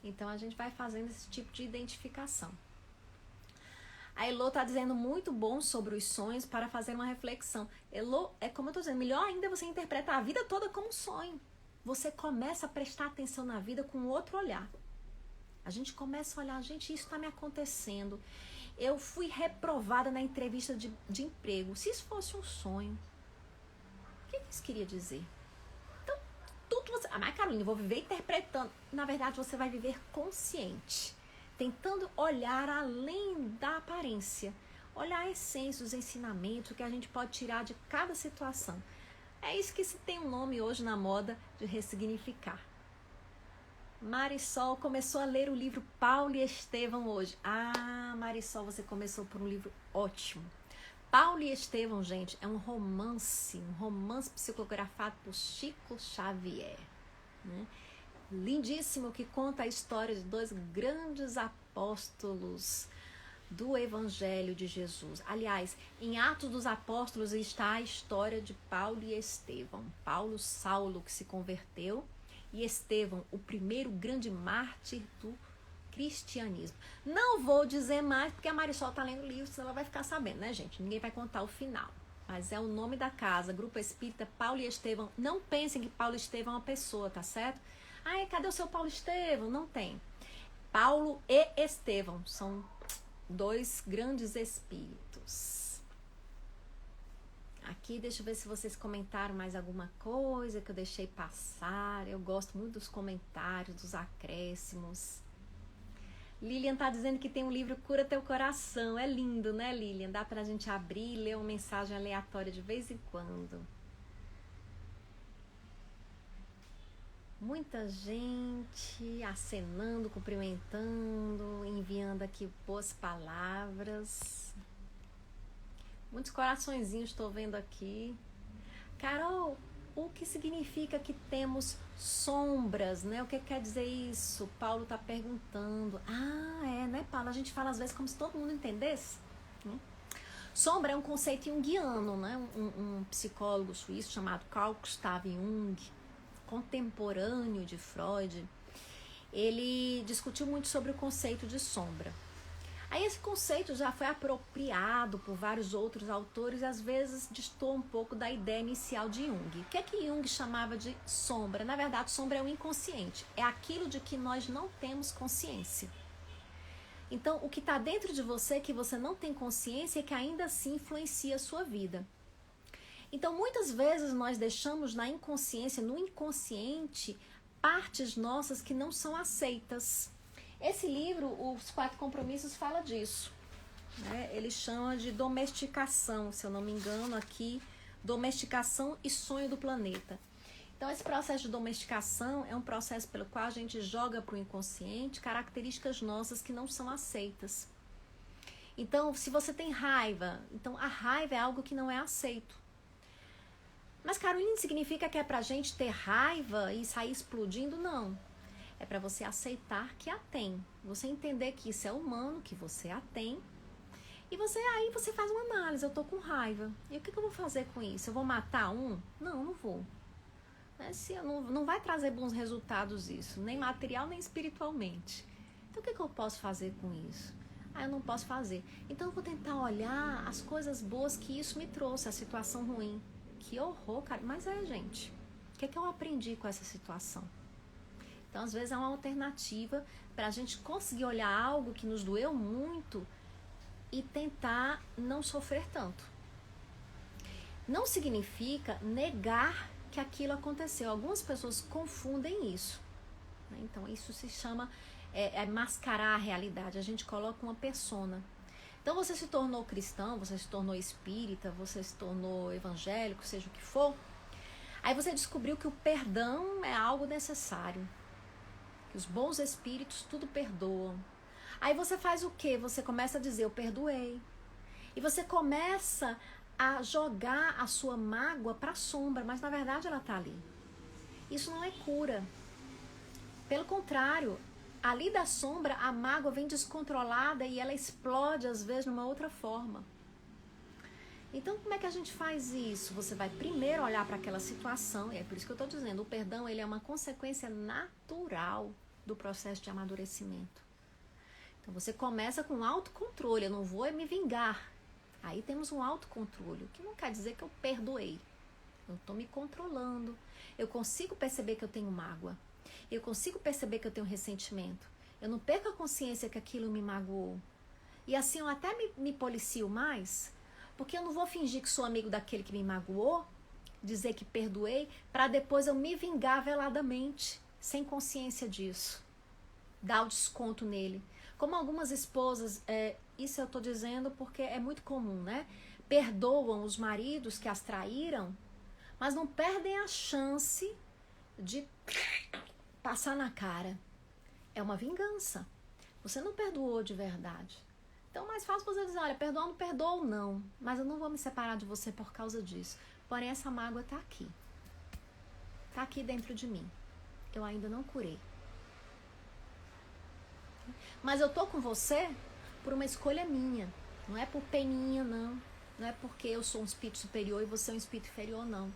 Então a gente vai fazendo esse tipo de identificação. A Elô está dizendo muito bom sobre os sonhos para fazer uma reflexão. Elô, é como eu estou dizendo, melhor ainda você interpretar a vida toda como um sonho. Você começa a prestar atenção na vida com outro olhar. A gente começa a olhar, gente, isso está me acontecendo. Eu fui reprovada na entrevista de emprego. Se isso fosse um sonho, o que isso queria dizer? Então, tudo você... Mas, Carolina, eu vou viver interpretando. Na verdade, você vai viver consciente. Tentando olhar além da aparência. Olhar a essência, os ensinamentos, o que a gente pode tirar de cada situação. É isso que se tem um nome hoje na moda de ressignificar. Marisol começou a ler o livro Paulo e Estevão hoje. Ah, Marisol, você começou por um livro ótimo. Paulo e Estevão, gente, é um romance psicografado por Chico Xavier, né? Lindíssimo, que conta a história de dois grandes apóstolos do Evangelho de Jesus. Aliás, em Atos dos Apóstolos está a história de Paulo e Estevão. Paulo, Saulo, que se converteu, e Estevão, o primeiro grande mártir do cristianismo. Não vou dizer mais, porque a Marisol tá lendo o livro, senão ela vai ficar sabendo, né, gente? Ninguém vai contar o final. Mas é o nome da casa, Grupo Espírita Paulo e Estevão. Não pensem que Paulo e Estevão é uma pessoa, tá certo? Ai, cadê o seu Paulo e Estevão? Não tem. Paulo e Estevão são dois grandes espíritos. Aqui, deixa eu ver se vocês comentaram mais alguma coisa que eu deixei passar. Eu gosto muito dos comentários, dos acréscimos. Lilian tá dizendo que tem um livro Cura Teu Coração. É lindo, né, Lilian? Dá pra gente abrir e ler uma mensagem aleatória de vez em quando. Muita gente acenando, cumprimentando, enviando aqui boas palavras. Muitos coraçõezinhos estou vendo aqui. Carol, o que significa que temos sombras, né? O que quer dizer isso? Paulo está perguntando. Ah, é, né, Paulo? A gente fala às vezes como se todo mundo entendesse. Sombra é um conceito junguiano, né? Um psicólogo suíço chamado Carl Gustav Jung, contemporâneo de Freud, ele discutiu muito sobre o conceito de sombra. Aí esse conceito já foi apropriado por vários outros autores e às vezes destoa um pouco da ideia inicial de Jung. O que é que Jung chamava de sombra? Na verdade, sombra é o inconsciente, é aquilo de que nós não temos consciência. Então, o que está dentro de você que você não tem consciência é que ainda assim influencia a sua vida. Então, muitas vezes nós deixamos na inconsciência, no inconsciente, partes nossas que não são aceitas. Esse livro, Os Quatro Compromissos, fala disso, né? Ele chama de domesticação, se eu não me engano aqui, domesticação e sonho do planeta. Então, esse processo de domesticação é um processo pelo qual a gente joga para o inconsciente características nossas que não são aceitas. Então, se você tem raiva, então a raiva é algo que não é aceito. Mas, Caroline, significa que é pra gente ter raiva e sair explodindo? Não. É para você aceitar que a tem. Você entender que isso é humano, que você a tem. E aí você faz uma análise. Eu tô com raiva. E o que eu vou fazer com isso? Eu vou matar um? Não, não vou. Não vai trazer bons resultados isso. Nem material, nem espiritualmente. Então, o que eu posso fazer com isso? Eu não posso fazer. Então, eu vou tentar olhar as coisas boas que isso me trouxe, a situação ruim. Que horror, cara. Mas gente, o que eu aprendi com essa situação? Então, às vezes, é uma alternativa para a gente conseguir olhar algo que nos doeu muito e tentar não sofrer tanto. Não significa negar que aquilo aconteceu. Algumas pessoas confundem isso. Então, isso se chama mascarar a realidade. A gente coloca uma persona. Então, você se tornou cristão, você se tornou espírita, você se tornou evangélico, seja o que for. Aí você descobriu que o perdão é algo necessário. Que os bons espíritos tudo perdoam. Aí você faz o quê? Você começa a dizer, eu perdoei. E você começa a jogar a sua mágoa para a sombra, mas na verdade ela está ali. Isso não é cura. Pelo contrário, ali da sombra, a mágoa vem descontrolada e ela explode, às vezes, numa outra forma. Então, como é que a gente faz isso? Você vai primeiro olhar para aquela situação, e é por isso que eu estou dizendo, o perdão ele é uma consequência natural do processo de amadurecimento. Então, você começa com autocontrole, eu não vou me vingar. Aí temos um autocontrole, o que não quer dizer que eu perdoei. Eu estou me controlando, eu consigo perceber que eu tenho mágoa. Eu consigo perceber que eu tenho ressentimento. Eu não perco a consciência que aquilo me magoou. E assim eu até me policio mais, porque eu não vou fingir que sou amigo daquele que me magoou, dizer que perdoei, para depois eu me vingar veladamente, sem consciência disso. Dar o desconto nele. Como algumas esposas, isso eu estou dizendo porque é muito comum, né? Perdoam os maridos que as traíram, mas não perdem a chance de passar na cara. É uma vingança. Você não perdoou de verdade. Então, mais fácil você dizer, olha, perdoa ou não perdoa ou não, mas eu não vou me separar de você por causa disso. Porém, essa mágoa está aqui. Está aqui dentro de mim. Eu ainda não curei. Mas eu tô com você por uma escolha minha. Não é por peninha, não. Não é porque eu sou um espírito superior e você é um espírito inferior, não.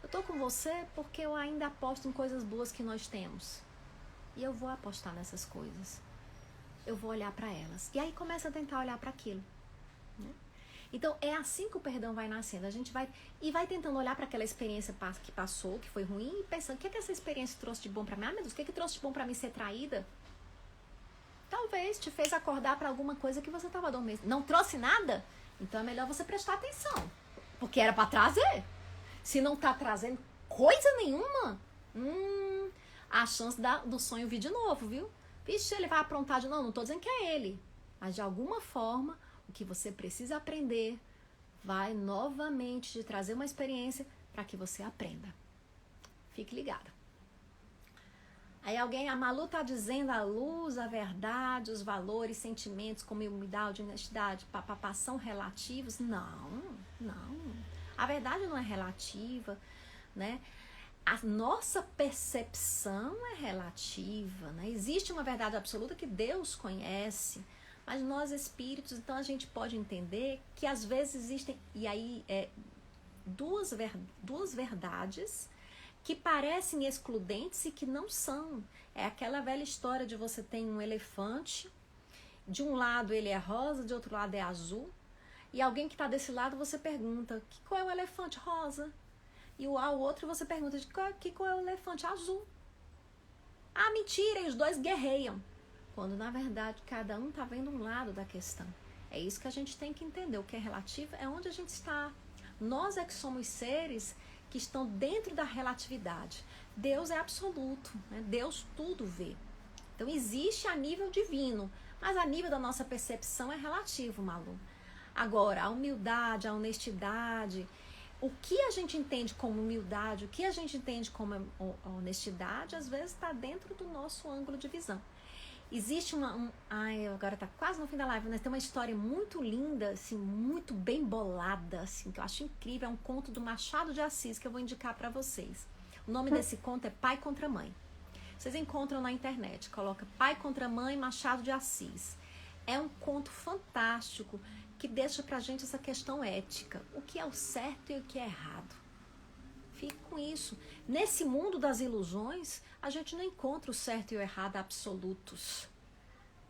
Eu tô com você porque eu ainda aposto em coisas boas que nós temos. E eu vou apostar nessas coisas. Eu vou olhar para elas. E aí começa a tentar olhar para aquilo, né? Então, é assim que o perdão vai nascendo. A gente vai tentando olhar para aquela experiência que passou, que foi ruim, e pensando, o que é que essa experiência trouxe de bom para mim? Ah, meu Deus, o que é que trouxe de bom para mim ser traída? Talvez te fez acordar para alguma coisa que você estava dormindo. Não trouxe nada? Então é melhor você prestar atenção. Porque era para trazer. Se não tá trazendo coisa nenhuma, a chance do sonho vir de novo, viu? Vixe, ele vai aprontar de novo. Não tô dizendo que é ele. Mas de alguma forma, o que você precisa aprender vai novamente te trazer uma experiência para que você aprenda. Fique ligado. Aí a Malu tá dizendo a luz, a verdade, os valores, sentimentos como humildade, honestidade, papapá, são relativos? Não. A verdade não é relativa, né? A nossa percepção é relativa, né? Existe uma verdade absoluta que Deus conhece, mas nós espíritos, então a gente pode entender que às vezes existem, e aí duas verdades que parecem excludentes e que não são. É aquela velha história de você tem um elefante, de um lado ele é rosa, de outro lado é azul, e alguém que está desse lado você pergunta, qual é o elefante rosa? E ao outro você pergunta, qual é o elefante azul? Ah, mentira, e os dois guerreiam. Quando na verdade cada um está vendo um lado da questão. É isso que a gente tem que entender. O que é relativo é onde a gente está. Nós é que somos seres que estão dentro da relatividade. Deus é absoluto, né? Deus tudo vê. Então existe a nível divino, mas a nível da nossa percepção é relativo, Malu. Agora, a humildade, a honestidade, o que a gente entende como humildade, o que a gente entende como honestidade, às vezes está dentro do nosso ângulo de visão. Existe agora tá quase no fim da live, mas tem uma história muito linda, assim, muito bem bolada, assim, que eu acho incrível. É um conto do Machado de Assis que eu vou indicar para vocês. O nome desse conto é Pai contra Mãe. Vocês encontram na internet, coloca Pai contra Mãe, Machado de Assis. É um conto fantástico que deixa pra gente essa questão ética. O que é o certo e o que é errado. Fique com isso. Nesse mundo das ilusões, a gente não encontra o certo e o errado absolutos,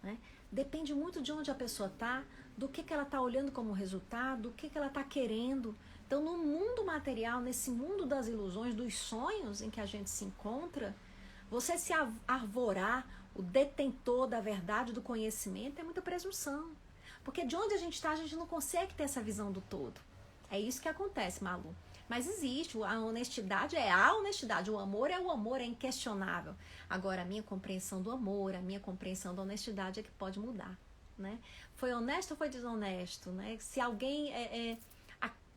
né? Depende muito de onde a pessoa está, do que ela está olhando como resultado, do que ela está querendo. Então, no mundo material, nesse mundo das ilusões, dos sonhos em que a gente se encontra, você se arvorar o detentor da verdade, do conhecimento, é muita presunção. Porque de onde a gente está, a gente não consegue ter essa visão do todo. É isso que acontece, Malu. Mas existe, a honestidade é a honestidade, o amor, é inquestionável. Agora, a minha compreensão do amor, a minha compreensão da honestidade é que pode mudar, né? Foi honesto ou foi desonesto, né? Se alguém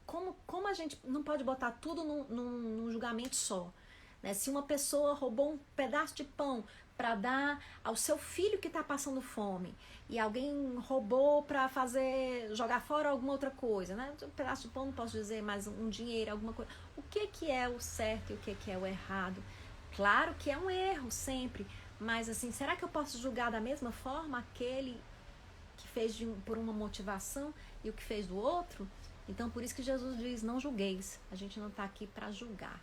como a gente não pode botar tudo num julgamento só, né? Se uma pessoa roubou um pedaço de pão para dar ao seu filho que está passando fome, e alguém roubou para jogar fora alguma outra coisa, né? Um pedaço de pão, não posso dizer, mas um dinheiro, alguma coisa. O que é o certo e o que é o errado? Claro que é um erro sempre, mas assim, será que eu posso julgar da mesma forma aquele que fez por uma motivação e o que fez do outro? Então, por isso que Jesus diz, não julgueis. A gente não está aqui para julgar.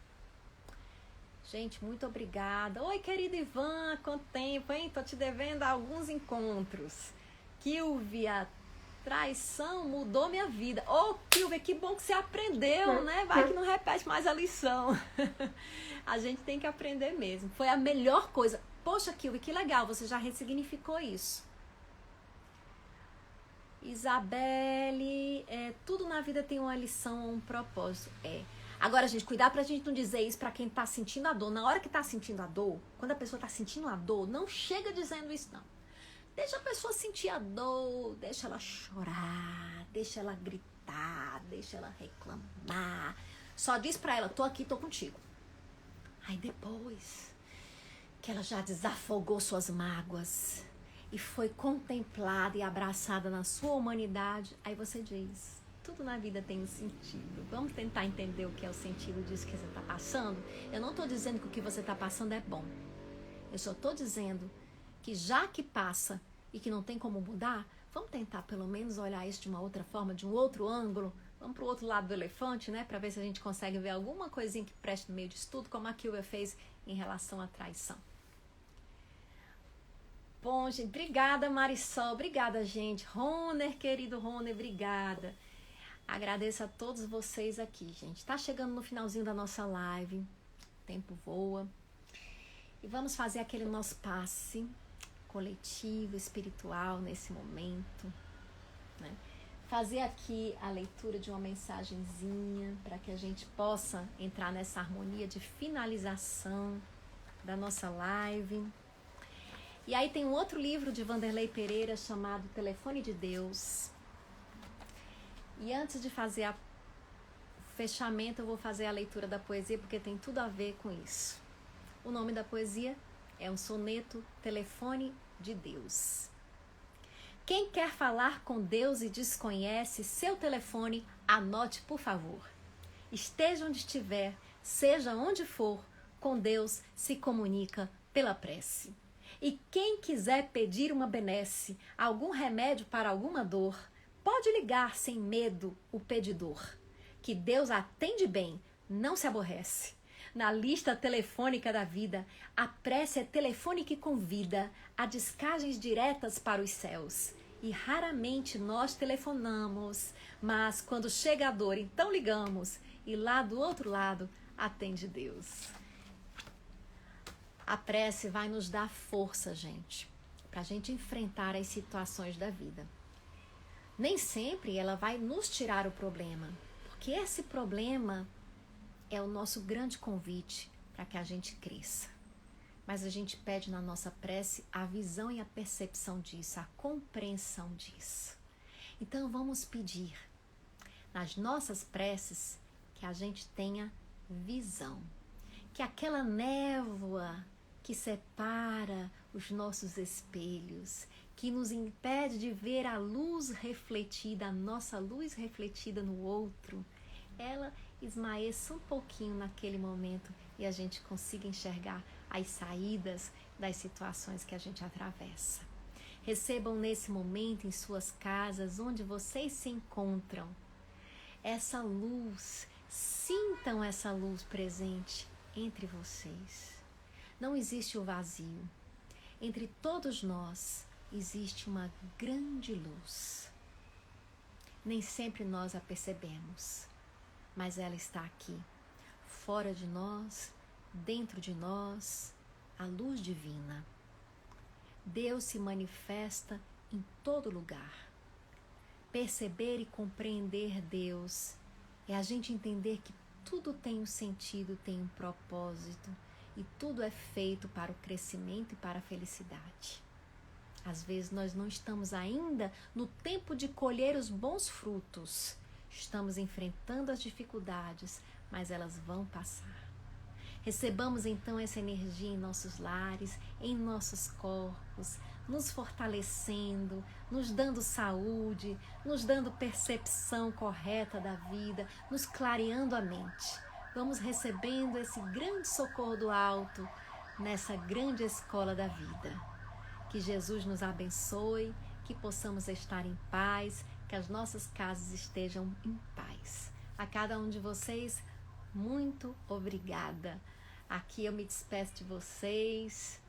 Gente, muito obrigada. Oi, querido Ivan, quanto tempo, hein? Tô te devendo alguns encontros. Kilvia, traição mudou minha vida. Ô, Kilvia, que bom que você aprendeu, né? Vai que não repete mais a lição. A gente tem que aprender mesmo. Foi a melhor coisa. Poxa, Kilvia, que legal, você já ressignificou isso. Isabelle, tudo na vida tem uma lição ou um propósito. Agora, gente, cuidar pra gente não dizer isso pra quem tá sentindo a dor. Na hora que tá sentindo a dor, quando a pessoa tá sentindo a dor, não chega dizendo isso, não. Deixa a pessoa sentir a dor, deixa ela chorar, deixa ela gritar, deixa ela reclamar. Só diz pra ela, tô aqui, tô contigo. Aí depois que ela já desafogou suas mágoas e foi contemplada e abraçada na sua humanidade, aí você diz, tudo na vida tem um sentido. Vamos tentar entender o que é o sentido disso que você está passando? Eu não estou dizendo que o que você está passando é bom. Eu só estou dizendo que já que passa e que não tem como mudar, vamos tentar pelo menos olhar isso de uma outra forma, de um outro ângulo, Vamos para o outro lado do elefante, né? Para ver se a gente consegue ver alguma coisinha que preste no meio disso tudo, como a Kilvia fez em relação à traição. Bom, gente, obrigada, Marisol. Obrigada, gente. Roner, querido Roner, obrigada. Agradeço a todos vocês aqui, gente. Tá chegando no finalzinho da nossa live. O tempo voa. E vamos fazer aquele nosso passe coletivo, espiritual nesse momento, né? Fazer aqui a leitura de uma mensagenzinha para que a gente possa entrar nessa harmonia de finalização da nossa live. E aí tem um outro livro de Vanderlei Pereira chamado Telefone de Deus. E antes de fazer o fechamento, eu vou fazer a leitura da poesia porque tem tudo a ver com isso. O nome da poesia é um soneto, Telefone de Deus. Quem quer falar com Deus e desconhece seu telefone, anote, por favor. Esteja onde estiver, seja onde for, com Deus se comunica pela prece. E quem quiser pedir uma benesse, algum remédio para alguma dor, pode ligar sem medo o pedidor, que Deus atende bem, não se aborrece. Na lista telefônica da vida, a prece é telefone que convida a descagens diretas para os céus. E raramente nós telefonamos, mas quando chega a dor, então ligamos, e lá do outro lado atende Deus. A prece vai nos dar força, gente, para a gente enfrentar as situações da vida. Nem sempre ela vai nos tirar o problema, porque esse problema é o nosso grande convite para que a gente cresça. Mas a gente pede na nossa prece a visão e a percepção disso, a compreensão disso. Então vamos pedir nas nossas preces que a gente tenha visão, que aquela névoa que separa os nossos espelhos, que nos impede de ver a luz refletida, a nossa luz refletida no outro, ela esmaeça um pouquinho naquele momento e a gente consiga enxergar as saídas das situações que a gente atravessa. Recebam nesse momento em suas casas, onde vocês se encontram, essa luz, sintam essa luz presente entre vocês. Não existe o vazio. Entre todos nós existe uma grande luz. Nem sempre nós a percebemos, mas ela está aqui, fora de nós, dentro de nós, a luz divina. Deus se manifesta em todo lugar. Perceber e compreender Deus é a gente entender que tudo tem um sentido, tem um propósito e tudo é feito para o crescimento e para a felicidade. Às vezes nós não estamos ainda no tempo de colher os bons frutos. Estamos enfrentando as dificuldades, mas elas vão passar. Recebamos então essa energia em nossos lares, em nossos corpos, nos fortalecendo, nos dando saúde, nos dando percepção correta da vida, nos clareando a mente. Vamos recebendo esse grande socorro do alto nessa grande escola da vida. Que Jesus nos abençoe, que possamos estar em paz, que as nossas casas estejam em paz. A cada um de vocês, muito obrigada. Aqui eu me despeço de vocês.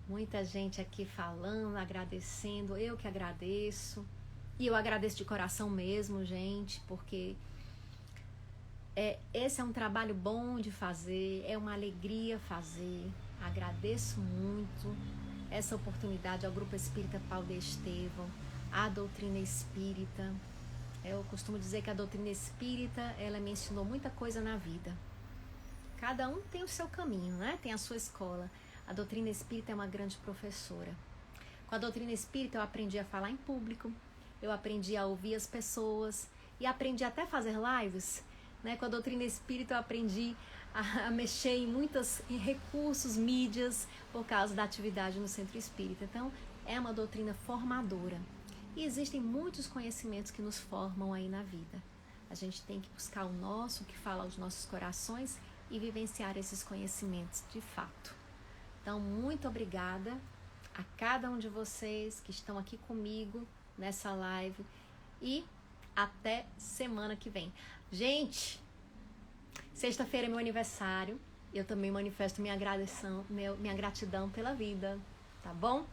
Muita gente aqui falando, agradecendo. Eu que agradeço. E eu agradeço de coração mesmo, gente, porque esse é um trabalho bom de fazer, é uma alegria fazer. Agradeço muito essa oportunidade ao Grupo Espírita Paulo de Estevão, à doutrina espírita. Eu costumo dizer que a doutrina espírita, ela me ensinou muita coisa na vida. Cada um tem o seu caminho, né? Tem a sua escola. A doutrina espírita é uma grande professora. Com a doutrina espírita eu aprendi a falar em público, eu aprendi a ouvir as pessoas e aprendi até a fazer lives, né? Com a doutrina espírita eu aprendi a mexer em muitos recursos, mídias, por causa da atividade no centro espírita. Então, é uma doutrina formadora. E existem muitos conhecimentos que nos formam aí na vida. A gente tem que buscar o nosso, que fala aos nossos corações, e vivenciar esses conhecimentos de fato. Então, muito obrigada a cada um de vocês que estão aqui comigo nessa live. E Até semana que vem. Gente, sexta-feira é meu aniversário. Eu também manifesto minha gratidão pela vida, tá bom?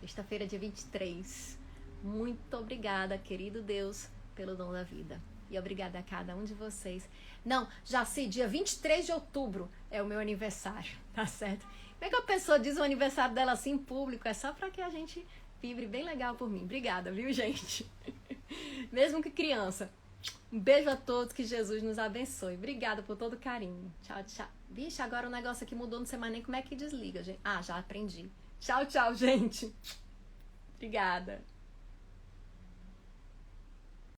Sexta-feira, dia 23. Muito obrigada, querido Deus, pelo dom da vida. E obrigada a cada um de vocês. Não, já sei, dia 23 de outubro é o meu aniversário, tá certo? Como é que a pessoa diz o aniversário dela assim em público? É só pra que a gente vibre bem legal por mim. Obrigada, viu, gente? Mesmo que criança. Um beijo a todos, que Jesus nos abençoe. Obrigada por todo o carinho. Tchau, tchau. Vixe, agora o negócio aqui mudou, não sei mais nem como é que desliga, gente. Ah, já aprendi. Tchau, tchau, gente. Obrigada.